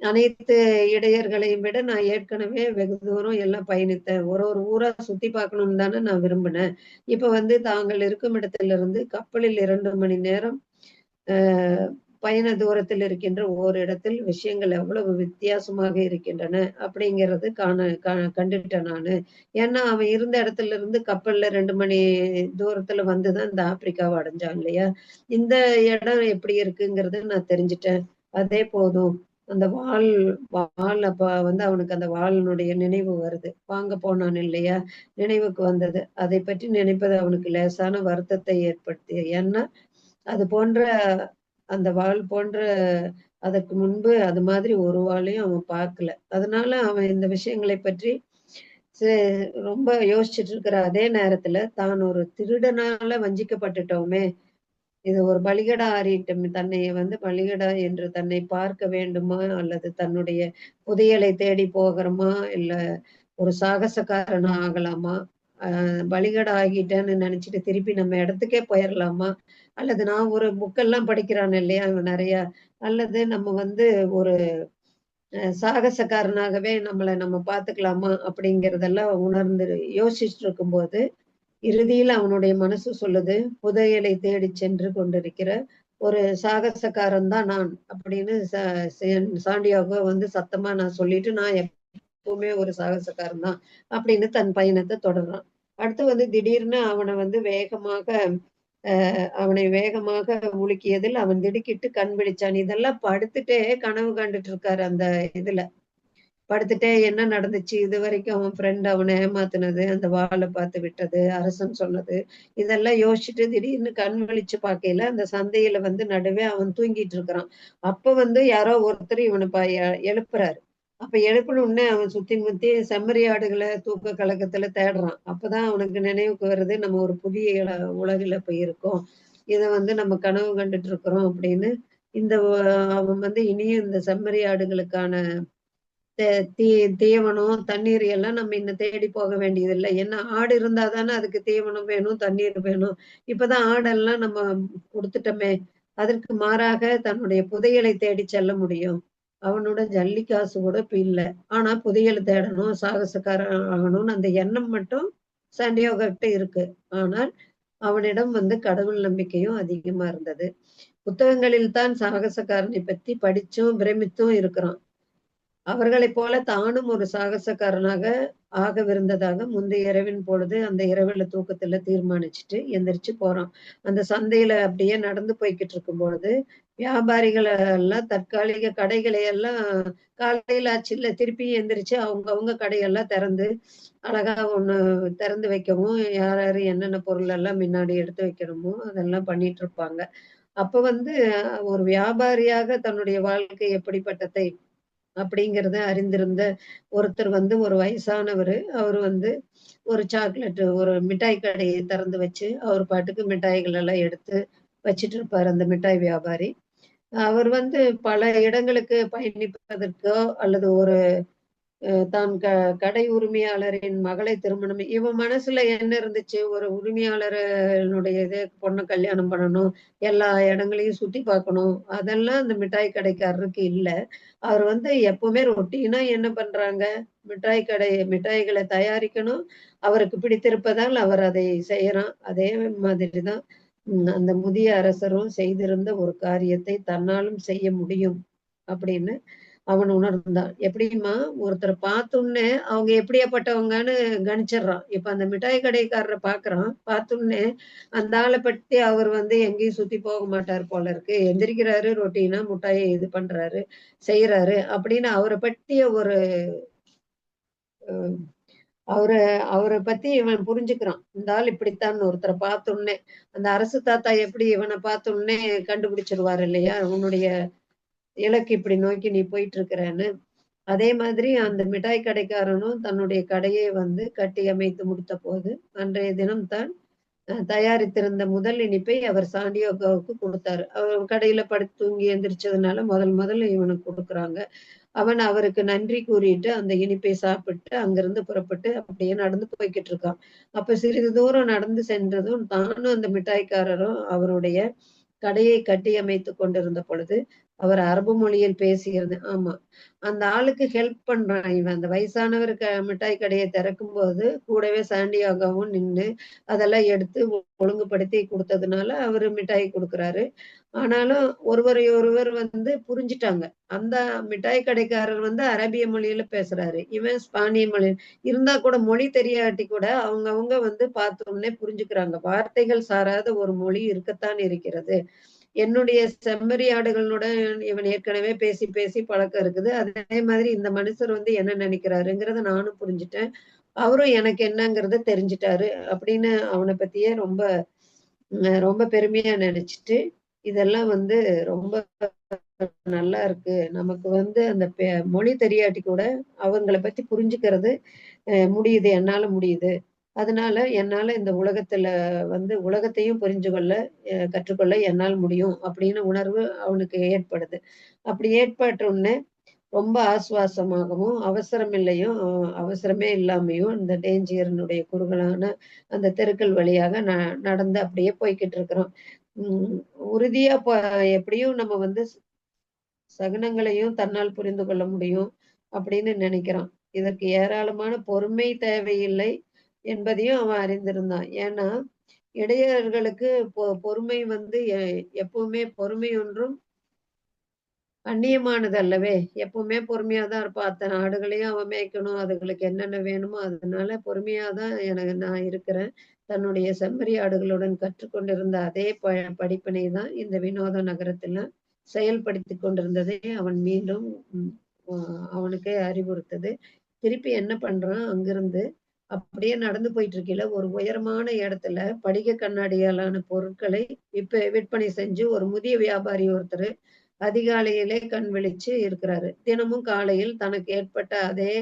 அனைத்து இடையர்களையும் விட நான் ஏற்கனவே வெகு தூரம் எல்லாம் பயணித்தேன். ஒரு ஒரு ஊரா சுத்தி பார்க்கணும்னு தானே நான் விரும்பினேன். இப்ப வந்து தாங்கள் இருக்கும் இடத்திலிருந்து கப்பலில் 2 மணி நேரம் பயண தூரத்தில் இருக்கின்ற ஓரிடத்தில் விஷயங்கள் எவ்வளவு வித்தியாசமாக இருக்கின்றன அப்படிங்கிறது கண்டுட்டேன் நானு. ஏன்னா அவன் இருந்த இடத்துல இருந்து கப்பல்ல 2 மணி தூரத்துல வந்துதான் இந்த ஆப்பிரிக்காவை அடைஞ்சான் இல்லையா? இந்த இடம் எப்படி இருக்குங்கிறத நான் தெரிஞ்சுட்டேன். அதே போதும். அந்த வால் அப்ப வந்து அவனுக்கு அந்த வாளினுடைய நினைவு வருது. வாங்க போனான் இல்லையா? நினைவுக்கு வந்தது. அதை பற்றி நினைப்பது அவனுக்கு லேசான வருத்தத்தை ஏற்படுத்தியது. ஏன்னா அது போன்ற அந்த வாள் போன்ற அதற்கு முன்பு அது மாதிரி ஒரு வாளையும் அவன் பார்க்கல. அதனால அவன் இந்த விஷயங்களை பற்றி ரொம்ப யோசிச்சுட்டு இருக்கிற அதே நேரத்துல தான் ஒரு திருடனால வஞ்சிக்கப்பட்டுட்டோமே, இது ஒரு பலிகடா ஆறிட்டும் தன்னை வந்து பலிகடா என்று தன்னை பார்க்க வேண்டுமா, அல்லது தன்னுடைய புதையலை தேடி போகிறோமா, இல்ல ஒரு சாகசக்காரனா ஆகலாமா, பலிகடா ஆகிட்டேன்னு நினைச்சிட்டு திருப்பி நம்ம இடத்துக்கே போயிடலாமா, அல்லது நான் ஒரு புக்கெல்லாம் படிக்கிறான் இல்லையா இவன் நிறைய, அல்லது நம்ம வந்து ஒரு சாகசக்காரனாகவே நம்ம பார்த்துக்கலாமா அப்படிங்கிறதெல்லாம் உணர்ந்து யோசிச்சுட்டு இருக்கும்போது இறுதியில் அவனுடைய மனசு சொல்லுது, புதையலை தேடி சென்று கொண்டிருக்கிற ஒரு சாகசக்காரன் தான் நான் அப்படின்னு சாண்டியாகோ வந்து சத்தமா நான் சொல்லிட்டு, நான் எப்பவுமே ஒரு சாகசக்காரன் தான் அப்படின்னு தன் பயணத்தை தொடர்றான். அடுத்து வந்து திடீர்னு அவனை வேகமாக முழுக்கியதில் அவன் திடுக்கிட்டு கண் விழிச்சான். இதெல்லாம் படுத்துட்டே கனவு கண்டுட்டு இருக்காரு. அந்த இதுல படுத்துட்டே என்ன நடந்துச்சு இது வரைக்கும், அவன் ஃப்ரெண்ட் அவனை ஏமாத்துனது, அந்த வாளை பார்த்து விட்டது, அரசன் சொன்னது, இதெல்லாம் யோசிச்சுட்டு திடீர்னு கண் விழிச்சு பார்க்கையில அந்த சந்தையில வந்து நடுவே அவன் தூங்கிட்டு இருக்கிறான். அப்ப வந்து யாரோ ஒருத்தர் இவனை எழுப்புறாரு. அப்ப எழுப்பின உடனே அவன் சுத்தி முத்தி செம்மறி ஆடுகளை தூக்க கலக்கத்துல தேடுறான். அப்பதான் அவனுக்கு நினைவுக்கு வருது, நம்ம ஒரு புதிய உலகில போய் இருக்கோம், இதை வந்து நம்ம கனவு கண்டுட்டு இருக்கிறோம் அப்படின்னு. இந்த அவன் வந்து இனியும் இந்த செம்மறி ஆடுகளுக்கான தீ தீவனம் தண்ணீர் எல்லாம் நம்ம இன்னும் தேடி போக வேண்டியதில்லை. ஏன்னா ஆடு இருந்தா தானே அதுக்கு தீவனம் வேணும், தண்ணீர் வேணும். இப்பதான் ஆடெல்லாம் நம்ம கொடுத்துட்டோமே. அதற்கு மாறாக தன்னுடைய புதையலை தேடி செல்ல முடியும். அவனோட ஜல்லி காசு கூட இப்ப இல்ல. ஆனா புதையல் தேடணும், சாகசக்காரன் ஆகணும்னு அந்த எண்ணம் மட்டும் சாண்டியாகோ கிட்ட இருக்கு. ஆனால் அவனிடம் வந்து கடவுள் நம்பிக்கையும் அதிகமா இருந்தது. புத்தகங்களில் தான் சாகசக்காரனை பத்தி படிச்சும் பிரமித்தும் இருக்கிறான். அவர்களைப் போல தானும் ஒரு சாகசக்காரனாக ஆகவிருந்ததாக முந்தைய இரவின் பொழுது அந்த இரவுல தூக்கத்துல தீர்மானிச்சுட்டு எந்திரிச்சு போறான். அந்த சந்தையில அப்படியே நடந்து போய்கிட்டு இருக்கும் பொழுது வியாபாரிகள் எல்லாம் தற்காலிக கடைகளை எல்லாம் காலையில ஆச்சுல்ல திருப்பி எந்திரிச்சு அவங்க கடையெல்லாம் திறந்து அழகா ஒண்ணு திறந்து வைக்கவும், யார் யாரு என்னென்ன பொருள் எல்லாம் முன்னாடி எடுத்து வைக்கணுமோ அதெல்லாம் பண்ணிட்டு இருப்பாங்க. அப்ப வந்து ஒரு வியாபாரியாக தன்னுடைய வாழ்க்கை எப்படிப்பட்டதை அப்படிங்கிறத அறிந்திருந்த ஒருத்தர் வந்து ஒரு வயசானவர். அவர் வந்து ஒரு சாக்லேட் ஒரு மிட்டாய் கடையை திறந்து வச்சு அவர் பாட்டுக்கு மிட்டாய்கள் எல்லாம் எடுத்து வச்சிட்டு இருப்பாரு அந்த மிட்டாய் வியாபாரி. அவர் வந்து பல இடங்களுக்கு பயணிப்பதற்கோ அல்லது ஒரு தான் கடை உரிமையாளரின் மகளை திருமணம் இவன் மனசுல என்ன இருந்துச்சு, ஒரு உரிமையாளருடைய பொண்ணை கல்யாணம் பண்ணணும், எல்லா இடங்களையும் சுத்தி பார்க்கணும், அதெல்லாம் அந்த மிட்டாய் கடைக்காரருக்கு இல்ல. அவர் வந்து எப்பவுமே ரொட்டீனா என்ன பண்றாங்க, மிட்டாய்களை தயாரிக்கணும், அவருக்கு பிடித்திருப்பதால் அவர் அதை செய்யறான். அதே மாதிரிதான் அந்த முதிய அரசரும் செய்திருந்த ஒரு காரியத்தை தன்னாலும் செய்ய முடியும் அப்படின்னு அவன் உணர்ந்தான். எப்படிம்மா, ஒருத்தரை பார்த்தோன்னே அவங்க எப்படியாப்பட்டவங்கன்னு கணிச்சிடுறான். இப்ப அந்த மிட்டாய் கடைக்காரரை பாக்குறான், பார்த்தோன்னே அந்த ஆளை பத்தி அவர் வந்து எங்கேயும் சுத்தி போக மாட்டார் போல இருக்கு, எந்திரிக்கிறாரு ரொட்டீனா மிட்டாயை இது பண்றாரு செய்யறாரு அப்படின்னு அவரை பற்றிய ஒரு அவரை அவரை பத்தி இவன் புரிஞ்சுக்கிறான். இந்த ஆள் இப்படித்தான் ஒருத்தரை பார்த்தோன்னே அந்த அரசு தாத்தா எப்படி இவனை பார்த்தோன்னே கண்டுபிடிச்சிருவாரு இல்லையா, உன்னுடைய இலக்கு இப்படி நோக்கி நீ போயிட்டு இருக்கிறன்னு. அதே மாதிரி அந்த மிட்டாய் கடைக்காரனும் தன்னுடைய கடையை வந்து கட்டி அமைத்து முடித்த போது அன்றைய தினம் தான் தயாரித்திருந்த முதல் இனிப்பை அவர் சாண்டியோகோவுக்கு கொடுத்தாரு. அவர் கடையில படுத்து தூங்கி எந்திரிச்சதுனால முதல்ல இவனுக்கு கொடுக்குறாங்க. அவன் அவருக்கு நன்றி கூறிட்டு அந்த இனிப்பை சாப்பிட்டு அங்கிருந்து புறப்பட்டு அப்படியே நடந்து போய்க்கிட்டு இருக்கான். அப்ப சிறிது தூரம் நடந்து சென்றதும் தானும் அந்த மிட்டாய்க்காரரும் அவருடைய கடையை கட்டியமைத்துக் கொண்டிருந்த பொழுது அவர் அரபு மொழியில் பேசுகிறது. ஆமா, அந்த ஆளுக்கு ஹெல்ப் பண்றான் இவன். அந்த வயசானவர் மிட்டாய் கடையை திறக்கும் போது கூடவே சாண்டியாகவும் நின்னு அதெல்லாம் எடுத்து ஒழுங்குபடுத்தி கொடுத்ததுனால அவரு மிட்டாய் கொடுக்குறாரு. ஆனாலும் ஒருவரை ஒருவர் புரிஞ்சுட்டாங்க. அந்த மிட்டாய் கடைக்காரர் அரபிய மொழியில பேசுறாரு, இவன் ஸ்பானிய மொழி. இருந்தா கூட மொழி தெரியாட்டி கூட அவங்கவங்க பார்த்த உடனே புரிஞ்சுக்கிறாங்க. வார்த்தைகள் சாராத ஒரு மொழி இருக்கத்தான் இருக்கிறது. என்னுடைய செம்மறி ஆடுகளுடன் இவன் ஏற்கனவே பேசி பேசி பழக்கம் இருக்குது. அதே மாதிரி இந்த மனுஷர் என்ன நினைக்கிறாருங்கிறத நானும் புரிஞ்சுட்டேன். அவரும் எனக்கு என்னங்கிறத தெரிஞ்சுட்டாரு அப்படின்னு அவனை பத்தியே ரொம்ப ரொம்ப பெருமையா நினைச்சிட்டு, இதெல்லாம் ரொம்ப நல்லா இருக்கு. நமக்கு அந்த மொழி தெரியாட்டி கூட அவங்கள பத்தி புரிஞ்சுக்கிறது முடியுது, என்னால முடியுது. அதனால என்னால இந்த உலகத்துல உலகத்தையும் புரிஞ்சு கொள்ள கற்றுக்கொள்ள என்னால் முடியும் அப்படின்னு உணர்வு அவனுக்கு ஏற்படுது. அப்படி ஏற்பட்ட உடனே ரொம்ப ஆசுவாசமாகவும் அவசரமில்லையும் அவசரமே இல்லாமையும் இந்த டேஞ்சியரனுடைய குறுகலான அந்த தெருக்கள் வழியாக நடந்து அப்படியே போய்கிட்டு இருக்கிறோம். உறுதியா எப்படியும் நம்ம சகுனங்களையும் தன்னால் புரிந்து கொள்ள முடியும் அப்படின்னு நினைக்கிறான். இதற்கு ஏராளமான பொறுமை தேவையில்லை என்பதையும் அவன் அறிந்திருந்தான். ஏன்னா இடையர்களுக்கு பொறுமை எப்பவுமே பொறுமை ஒன்றும் அந்நியமானது அல்லவே. எப்பவுமே பொறுமையா தான் இருப்பான். அத்தனை ஆடுகளையும் அவன் மேய்க்கணும். அதுகளுக்கு என்னென்ன வேணுமோ அதனால பொறுமையா தான் நான் இருக்கிறேன். தன்னுடைய செம்மறி ஆடுகளுடன் கற்றுக்கொண்டிருந்த அதே படிப்பினை தான் இந்த வினோத நகரத்துல செயல்படுத்திக் கொண்டிருந்ததை அவன் மீண்டும் அவனுக்கே அறிவுறுத்தது. திருப்பி என்ன பண்றான், அங்கிருந்து அப்படியே நடந்து போயிட்டு இருக்கையில ஒரு உயரமான இடத்துல படிக கண்ணாடியாலான பொருட்களை விற்பனை செஞ்சு ஒரு முதிய வியாபாரி ஒருத்தர் அதிகாலையிலே கண் விழிச்சு இருக்கிறாரு. தினமும் காலையில் தனக்கு ஏற்பட்ட அதே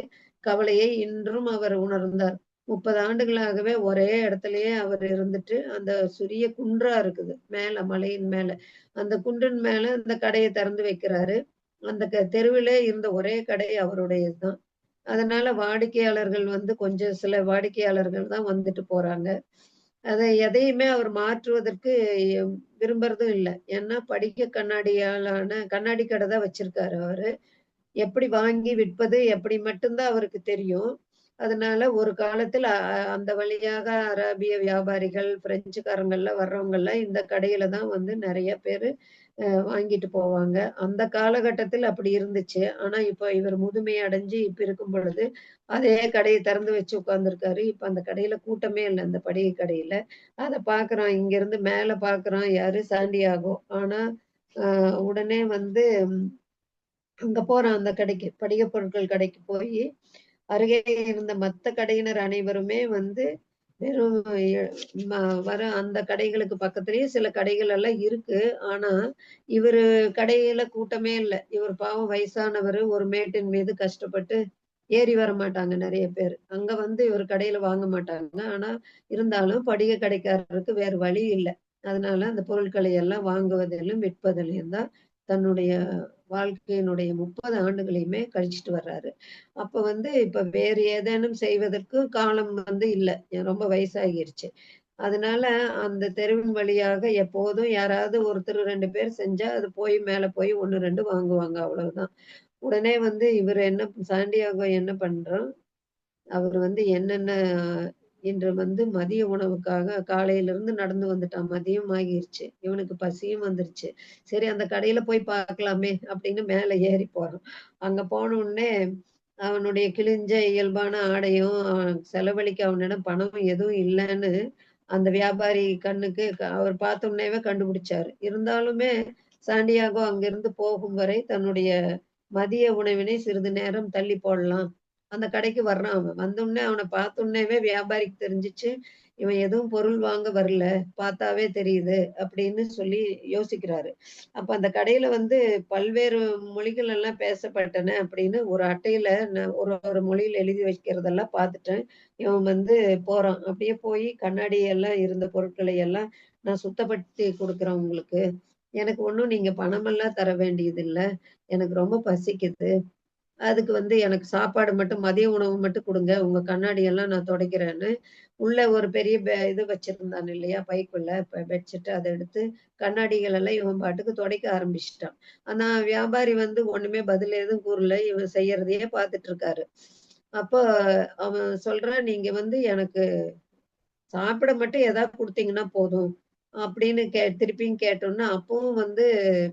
கவலையை இன்றும் அவர் உணர்ந்தார். 30 ஆண்டுகளாகவே ஒரே இடத்துலயே அவர் இருந்துட்டு அந்த சிறிய குன்றா இருக்குது மேல, மலையின் மேல. அந்த குன்றின் மேல அந்த கடையை திறந்து வைக்கிறாரு. அந்த தெருவிலே இருந்த ஒரே கடை அவருடையதுதான். அதனால வாடிக்கையாளர்கள் கொஞ்சம் சில வாடிக்கையாளர்கள் தான் வந்துட்டு போறாங்க. அதை எதையுமே அவர் மாற்றுவதற்கு விரும்புறதும் இல்ல. ஏன்னா படிக கண்ணாடியாலான கண்ணாடி கடை தான் வச்சிருக்காரு அவரு. எப்படி வாங்கி விற்பது எப்படி மட்டும்தான் அவருக்கு தெரியும். அதனால ஒரு காலத்துல அந்த வழியாக அரேபிய வியாபாரிகள், பிரெஞ்சுக்காரங்கள்லாம் வர்றவங்கலாம் இந்த கடையில தான் நெறைய பேரு வாங்கிட்டு போவாங்க. அந்த காலகட்டத்தில் அப்படி இருந்துச்சு. ஆனா இப்ப இவர் முதுமை அடைஞ்சு இப்ப இருக்கும் பொழுது, அதே கடைய திறந்து வச்சு உட்கார்ந்திருக்காரு. இப்ப அந்த கடையில கூட்டமே இல்ல, அந்த படிகை கடையில. அத பார்க்குறான். இங்கிருந்து மேல பார்க்குறான். யாரு? சாண்டியாகோ. ஆனா, அ உடனே அங்க போறான் அந்த கடைக்கு. படிகை பொருட்கள் கடைக்கு போயி, அருகே இருந்த மத்த கடையினர் அனைவருமே வெறும் எ ம வர அந்த கடைகளுக்கு பக்கத்திலேயே சில கடைகள் எல்லாம் இருக்கு. ஆனா, இவரு கடையில கூட்டமே இல்ல. இவர் பாவம் வயசானவரு. ஒரு மேட்டின் மீது கஷ்டப்பட்டு ஏறி வரமாட்டாங்க நெறைய பேரு. அங்க இவர் கடையில வாங்க மாட்டாங்க. ஆனா, இருந்தாலும் படிக கடைக்காரருக்கு வேறு வழி இல்ல. அதனால அந்த பொருட்களை எல்லாம் வாங்குவதிலும், விற்பதிலும் தான் தன்னுடைய வாழ்க்கையினுடைய 30 ஆண்டுகளையுமே கழிச்சுட்டு வர்றாரு. அப்ப இப்ப வேறு ஏதேனும் செய்வதற்கு காலம் இல்ல. ரொம்ப வயசாகிருச்சு. அதனால அந்த தெருவின் வழியாக எப்போதும் யாராவது ஒருத்தர் 2 பேர் செஞ்சா, அது போய் மேல போய் 1, 2 வாங்குவாங்க அவ்வளவுதான். உடனே இவரு சாண்டியாகோ என்ன பண்றான், அவரு என்னென்ன இன்று மதிய உணவுக்காக காலையிலிருந்து நடந்து வந்துட்டான். மதியம் ஆகிருச்சு. இவனுக்கு பசியும் வந்துருச்சு. சரி அந்த கடையில போய் பார்க்கலாமே அப்படின்னு மேல ஏறி போறான். அங்க போன உடனே அவனுடைய கிழிஞ்ச இயல்பான ஆடையும், செலவழிக்க அவனிடம் பணம் எதுவும் இல்லன்னு அந்த வியாபாரி கண்ணுக்கு அவர் பார்த்த உடனேவே கண்டுபிடிச்சாரு. இருந்தாலுமே சாண்டியாகோ அங்கிருந்து போகும் வரை தன்னுடைய மதிய உணவினை சிறிது நேரம் தள்ளி போடலாம் அந்த கடைக்கு வர்றான் அவன். வந்தோனே அவன பார்த்தோனேவே வியாபாரிக்கு தெரிஞ்சுச்சு, இவன் எதுவும் பொருள் வாங்க வரல. பார்த்தாவே தெரியுது அப்படின்னு சொல்லி யோசிக்கிறாரு. அப்ப அந்த கடையில வந்து பல்வேறு மொழிகள் எல்லாம் பேசப்பட்டன அப்படின்னு ஒரு அட்டையில நான் ஒரு ஒரு மொழியில எழுதி வைக்கிறதெல்லாம் பார்த்துட்டேன். இவன் வந்து போறான். அப்படியே போய் கண்ணாடி எல்லாம் இருந்த பொருட்களை எல்லாம் நான் சுத்தப்படுத்தி குடுக்குறேன் உங்களுக்கு. எனக்கு ஒண்ணும் நீங்க பணமெல்லாம் தர வேண்டியதில்ல. எனக்கு ரொம்ப பசிக்குது. அதுக்கு வந்து எனக்கு சாப்பாடு மட்டும் மதிய உணவு மட்டும் குடுங்க. உங்க கண்ணாடி எல்லாம் நான் துடைக்கிறேன்னு, உள்ள ஒரு பெரிய இது வச்சிருந்தான் இல்லையா? பைக்குள்ள பெட்ஷீட் அத எடுத்து கண்ணாடிகள் எல்லாம் இவன் பாட்டுக்கு துடைக்க ஆரம்பிச்சுட்டான். ஆனா வியாபாரி வந்து ஒண்ணுமே பதில் எதுவும் கூறல. இவன் செய்யறதையே பார்த்துட்டு இருக்காரு. அப்ப அவன் சொல்றான், "நீங்க வந்து எனக்கு சாப்பிட மட்டும் ஏதாவது குடுத்தீங்கன்னா போதும்." அப்படின்னு திருப்பியும் கேட்டோன்னே, அப்பவும் வந்து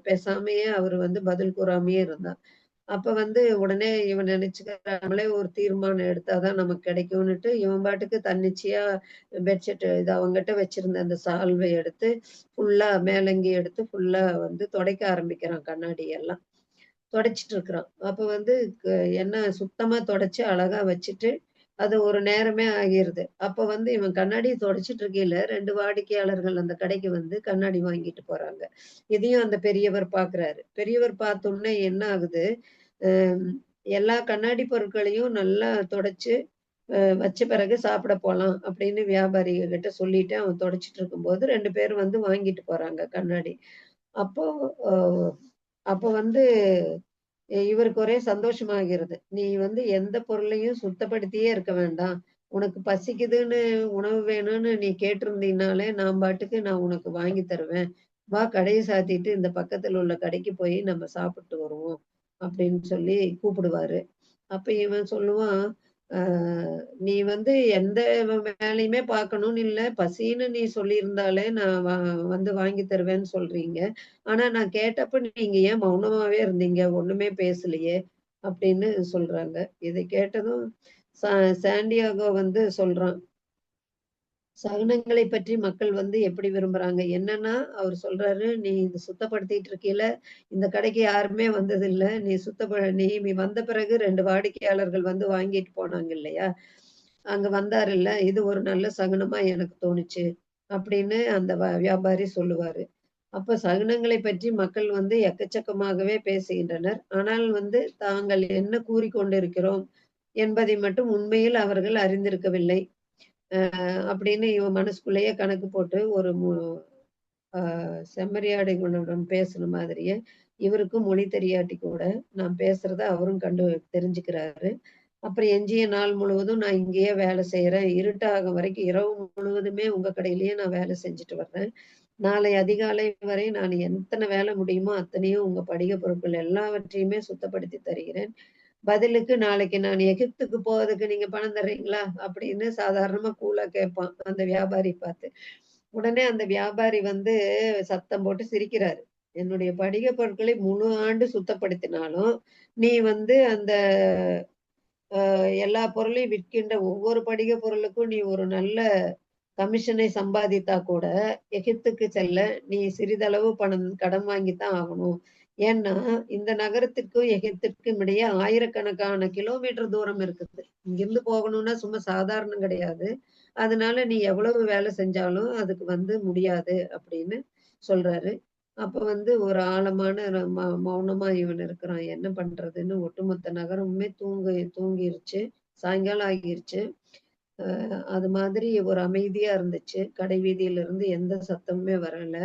பேசாமயே அவரு வந்து பதில் கூறாமயே இருந்தார். அப்ப வந்து உடனே இவன் நினைச்சுக்கிறான், நம்மளே ஒரு தீர்மானம் எடுத்தா தான் நமக்கு கிடைக்கும்னுட்டு, இவன் பாட்டுக்கு தன்னிச்சையா பெட்ஷீட் இது அவன்கிட்ட வச்சிருந்த அந்த சால்வை எடுத்து, ஃபுல்லா மேலங்கி எடுத்து ஃபுல்லா வந்து துடைக்க ஆரம்பிக்கிறான் கண்ணாடி எல்லாம். துடைச்சிட்டு இருக்கிறான். அப்ப வந்து க என்ன சுத்தமா துடைச்சு அழகா வச்சுட்டு, அது ஒரு நேரமே ஆகிருது. அப்ப வந்து இவன் கண்ணாடிய துடைச்சிட்டு இருக்கையில 2 வாடிக்கையாளர்கள் அந்த கடைக்கு வந்து கண்ணாடி வாங்கிட்டு போறாங்க. இதையும் அந்த பெரியவர் பார்க்குறாரு. பெரியவர் பார்த்தோனே என்ன ஆகுது, அம் எல்லா கண்ணாடி பொருட்களையும் நல்லா தொடச்சு, வச்ச பிறகு சாப்பிட போலாம் அப்படின்னு வியாபாரிக கிட்ட சொல்லிட்டு அவன் தொடச்சிட்டு இருக்கும்போது 2 பேரும் வந்து வாங்கிட்டு போறாங்க கண்ணாடி. அப்போ அ அப்ப வந்து இவருக்கு ஒரே சந்தோஷமாகிறது. நீ வந்து எந்த பொருளையும் சுத்தப்படுத்தியே இருக்க வேண்டாம். உனக்கு பசிக்குதுன்னு, உணவு வேணும்னு நீ கேட்டிருந்தீனாலே, நான் பாட்டுக்கு நான் உனக்கு வாங்கி தருவேன். வா கடைய சாத்திட்டு இந்த பக்கத்துல உள்ள கடைக்கு போய் நம்ம சாப்பிட்டு வருவோம். அப்படின்னு சொல்லி கூப்பிடுவாரு. அப்ப இவன் சொல்லுவான், "அ நீ வந்து எந்த வேலையுமே பார்க்கணும்னு இல்ல. பசின்னு நீ சொல்லியிருந்தாலே நான் வந்து வாங்கி தருவேன்னு சொல்றீங்க. ஆனா நான் கேட்டப்ப நீங்க ஏன் மௌனமாவே இருந்தீங்க? ஒண்ணுமே பேசலையே!" அப்படின்னு சொல்றாங்க. இதை கேட்டதும் சா சாண்டியாகோ வந்து சொல்றான். சகுனங்களைப் பற்றி மக்கள் வந்து எப்படி விரும்புறாங்க? என்னன்னா, அவரு சொல்றாரு, "நீ இது சுத்தப்படுத்திட்டு இருக்கையில, இந்த கடைக்கு யாருமே வந்ததில்ல. நீ வந்த பிறகு 2 வாடிக்கையாளர்கள் வந்து வாங்கிட்டு போனாங்க இல்லையா? அங்க வந்தாருல்ல, இது ஒரு நல்ல சகுனமா எனக்கு தோணுச்சு." அப்படின்னு அந்த வியாபாரி சொல்லுவாரு. அப்ப சகுனங்களைப் பற்றி மக்கள் வந்து எக்கச்சக்கமாகவே பேசுகின்றனர். ஆனால் வந்து தாங்கள் என்ன கூறிக்கொண்டிருக்கிறோம் என்பதை மட்டும் உண்மையில் அவர்கள் அறிந்திருக்கவில்லை. அப்படின்னு இவன் மனசுக்குள்ளேயே கணக்கு போட்டு ஒரு அ செம்மறியாடுகளுடன் பேசுன மாதிரியே, இவருக்கும் மொழி தெரியாட்டி கூட, நான் பேசுறத அவரும் தெரிஞ்சுக்கிறாரு. அப்புறம் எஞ்சிய நாள் முழுவதும் நான் இங்கேயே வேலை செய்றேன். இருட்டாகும் வரைக்கும் இரவு முழுவதுமே உங்க கடையிலேயே நான் வேலை செஞ்சுட்டு வர்றேன். நாளை அதிகாலை வரை நான் எத்தன வேலை முடியுமோ அத்தனையும் உங்க படிகப் பொருட்கள் எல்லாவற்றையுமே சுத்தப்படுத்தி தருகிறேன். பதிலுக்கு நாளைக்கு நான் எகிப்துக்கு போவதுக்கு நீங்க பணம் தர்றீங்களா? அப்படின்னு சாதாரணமா கூலா கேட்பான், அந்த வியாபாரி பார்த்து. உடனே அந்த வியாபாரி வந்து சத்தம் போட்டு சிரிக்கிறாரு. என்னுடைய படிகப் பொருட்களை முழு ஆண்டு சுத்தப்படுத்தினாலும், நீ வந்து அந்த எல்லா பொருளையும் விற்கின்ற ஒவ்வொரு படிகப் பொருளுக்கும் நீ ஒரு நல்ல கமிஷனை சம்பாதித்தா கூட, எகிப்துக்கு செல்ல நீ சிறிதளவு பணம் கடன் வாங்கித்தான் ஆகணும். ஏன்னா, இந்த நகரத்திற்கும் எகிப்திற்கும் இடையே ஆயிரக்கணக்கான கிலோமீட்டர் தூரம் இருக்குது. இங்கிருந்து போகணும்னா சும்மா சாதாரணம் கிடையாது. அதனால நீ எவ்வளவு வேலை செஞ்சாலும் அதுக்கு வந்து முடியாது அப்படின்னு சொல்றாரு. அப்ப வந்து ஒரு ஆழமான மௌனமா இவன் இருக்கிறான். என்ன பண்றதுன்னு ஒட்டுமொத்த நகரமுமே தூங்கிருச்சு. சாயங்காலம் ஆகிருச்சு. அது மாதிரி ஒரு அமைதியா இருந்துச்சு. கடை வீதியிலிருந்து எந்த சத்தமுமே வரல.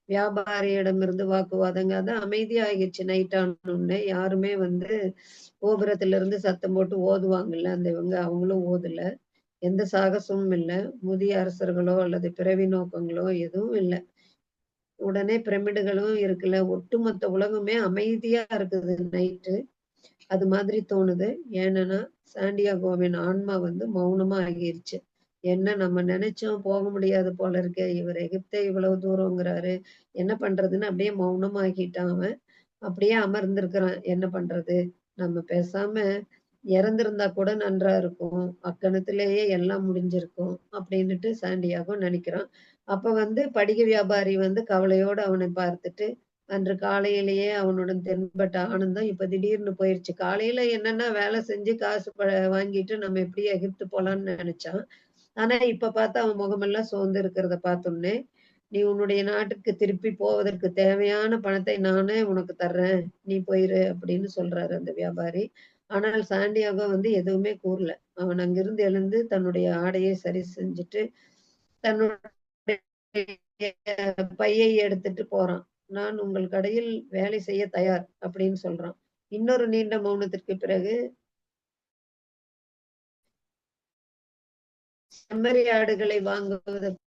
வியாபாரியிடமிருந்து வாக்குவாதங்க அதான் அமைதியா ஆகிருச்சு நைட் ஆனோனே. யாருமே வந்து கோபுரத்திலிருந்து சத்தம் போட்டு ஓதுவாங்கல்ல, அந்த இவங்க அவங்களும் ஓதல. எந்த சாகசமும் இல்ல. முதிய அரசர்களோ அல்லது பிறவி நோக்கங்களோ எதுவும் இல்ல. உடனே பிரமிடுகளும் இருக்குல்ல. ஒட்டுமொத்த உலகமே அமைதியா இருக்குது நைட்டு. அது மாதிரி தோணுது. ஏன்னன்னா, சாண்டியாகோவின் ஆன்மா வந்து மௌனமா ஆகிருச்சு. என்ன நம்ம நெனச்சோம் போக முடியாது போல இருக்கே. இவரு எகிப்தே இவ்வளவு தூரங்கிறாரு. என்ன பண்றதுன்னு அப்படியே மௌனமாகிட்டான் அவன். அப்படியே அமர்ந்திருக்கிறான். என்ன பண்றது? நம்ம பேசாம இறந்திருந்தா கூட நன்றா இருக்கும். அக்கணத்திலேயே எல்லாம் முடிஞ்சிருக்கும். அப்படின்னுட்டு சாண்டியாகோ நெனைக்கிறான். அப்ப வந்து படிக வியாபாரி வந்து கவலையோட அவனை பார்த்துட்டு, அன்று காலையிலேயே அவனுடன் தென்பட்ட ஆனந்தம் இப்ப திடீர்னு போயிருச்சு. காலையில என்னன்னா வேலை செஞ்சு காசு வாங்கிட்டு நம்ம எப்படியும் எகிப்து போலான்னு நினைச்சான். ஆனா இப்ப பார்த்தா அவன் முகமெல்லாம் சோர்ந்து இருக்கிறத பார்த்தோன்னே, "நீ உன்னுடைய நாட்டுக்கு திருப்பி போவதற்கு தேவையான பணத்தை நானே உனக்கு தர்றேன். நீ போயிரு" அப்படின்னு சொல்றாரு அந்த வியாபாரி. ஆனால் சாண்டியாகோ வந்து எதுவுமே கூறல. அவன் அங்கிருந்து எழுந்து தன்னுடைய ஆடையை சரி செஞ்சுட்டு, தன்னுடைய பையை எடுத்துட்டு போறான். "நான் உங்கள் கடையில் வேலை செய்ய தயார்" அப்படின்னு சொல்றான். இன்னொரு நீண்ட மௌனத்திற்கு பிறகு, செம்மறி ஆடுகளை வாங்குவதற்கு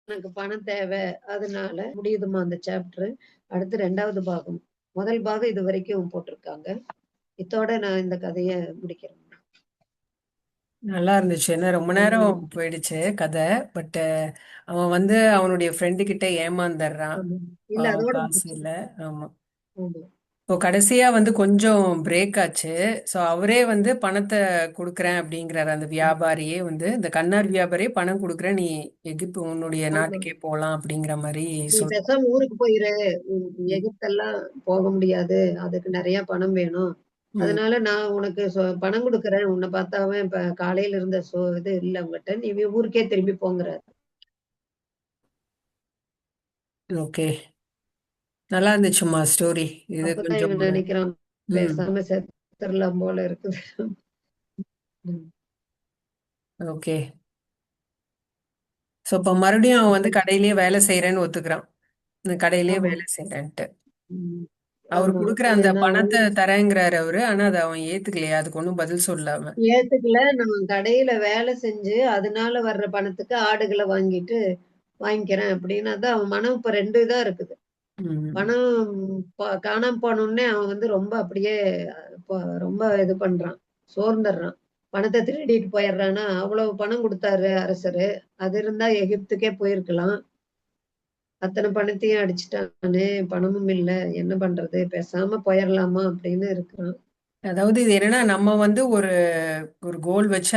எனக்கு பணம் தேவை. அதனால முடியுதுமா அந்த சாப்டர். அடுத்து 2வது பாகம். முதல் பாகம் இதுவரைக்கும் போட்டிருக்காங்க. இதோட நான் இந்த கதைய முடிக்கிறேன். நல்லா இருந்துச்சு. ஏன்னா ரொம்ப நேரம் ம். போயிடுச்சு கதை. பட் அவன் வந்து அவனுடைய ஃப்ரெண்டு கிட்ட ஏமாந்துடுறான். ஆமா. இல்ல பாவம் அதோட காசு இல்ல. முடிச்சிருக்கேன். ஆமா. ஆமா. இப்போ கடைசியா வந்து கொஞ்சம் பிரேக் ஆச்சு. ஸோ அவரே வந்து பணத்தை கொடுக்குறேன் அப்படிங்கிறாரு. அந்த வியாபாரியே வந்து இந்த கண்ணார் வியாபாரியே பணம் கொடுக்குறேன், நீ எகிப்து உன்னுடைய ஆமா. நாட்டுக்கே போலாம் அப்படிங்கிற மாதிரி "நீ சொல்றான். பேசாம ஊருக்கு போயிரு. எகிப்தெல்லாம் போக முடியாது. அதுக்கு நெறைய பணம் வேணும். ம். அதனால நான் உனக்கு பணம் குடுக்குறேன். உன்ன பார்த்தாவே இப்ப காலையில இருந்த இது இல்ல உன்கிட்ட. நீ ஊருக்கே திரும்பி போங்கிறாரு." ஓகே. நல்லா இருந்துச்சுமா ஸ்டோரி. இது அப்பதான் கொஞ்சம் இவன் நெனைக்கிறான், ம். பேசாம செத்துரலாம் போல இருக்குது. ம். ஓகே. ஸோ இப்போ மறுபடியும் அவன் வந்து ம். கடையிலேயே வேலை செய்யறேன்னு ஒத்துக்கிறான். இந்த கடையிலேயே ஆமா. வேலை செய்யறேன்ட்டு. ம். அவர் ஆமா. கொடுக்குற அந்த ஏன்னா பணத்தை தரேங்கிறாரு அவரு. ஆனா அதை அவன் ஏத்துக்கலையா? அதுக்கு ஒன்றும் பதில் சொல்லாம. ஏத்துக்கல. நம்ம கடையில வேலை செஞ்சு, அதனால வர்ற பணத்துக்கு ஆடுகள வாங்கிக்கிறேன் அப்படின்னு. அதான் அவன் மனம் இப்ப 2 இதா இருக்குது. ம். பணம் காணாம போனோனே அவன் வந்து ரொம்ப அப்படியே இப்ப ரொம்ப இது பண்றான். சோர்ந்துடுறான். பணத்த திருடிட்டு போயிடுறான்னா, அவ்வளவு பணம் குடுத்தாரு அரசரு. அது இருந்தா எகிப்துக்கே போயிருக்கலாம். அத்தன பணத்தையும் அடிச்சுட்டானே! பணமும் இல்ல. என்ன பண்றது? பேசாம போயிரலாமா? அப்படின்னு இருக்கிறான். அதாவது இது என்னன்னா நம்ம வந்து ஒரு ஒரு கோல் வச்சு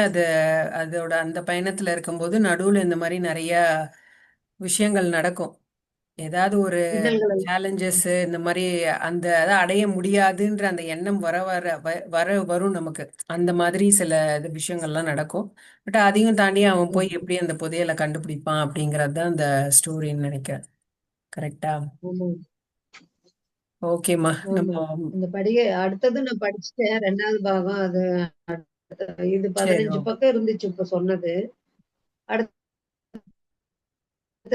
அதோட அந்த பயணத்துல இருக்கும்போது நடுவுல இந்த மாதிரி நிறைய விஷயங்கள் நடக்கும். ஏதாவது ஒரு இன்னல்கள் எல்லாம். சேலஞ்சஸ் இந்த மாதிரி அதை அடைய முடியாதுன்ற அந்த எண்ணம் வர வர வரும் நமக்கு. அந்த மாதிரி சில இது விஷயங்கள்லாம் நடக்கும். பட் அதையும் தாண்டி அவன் போய் ம். எப்படி அந்த புதையலை கண்டுபிடிப்பான் அப்படிங்கறது தான் அந்த ஸ்டோரின்னு நினைக்கிறேன். கரெக்டா? ஆமா, ஓகேம்மா. நம்ம ஆமா. அந்த அடுத்தது நான் படிச்சுட்டேன். 2வது பாகம். அது இது சரி. 15 பக்கம் இருந்துச்சு இப்ப சொன்னது.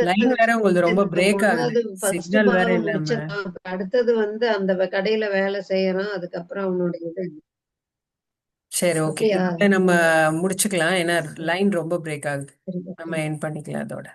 லைன் அடுத்தது வேற உங்களுக்கு ரொம்ப பிரேக் ஆகுது. 1வது ஃபர்ஸ்ட் சிக்னல் வேற பாகம் இல்லாம. முடிச்சிடலாம். அடுத்தது வந்து அந்த கடையில வேலை செய்யறான். அதுக்கப்புறம் அவனுடைய இது. சரி, ஓகே. அப்படியா? இதோட நம்ம ம். முடிச்சுக்கலாம். ஏன்னா சரி. லைன் ரொம்ப பிரேக் ஆகுது. சரி. நம்ம எண்ட் பண்ணிக்கலாம் அதோட.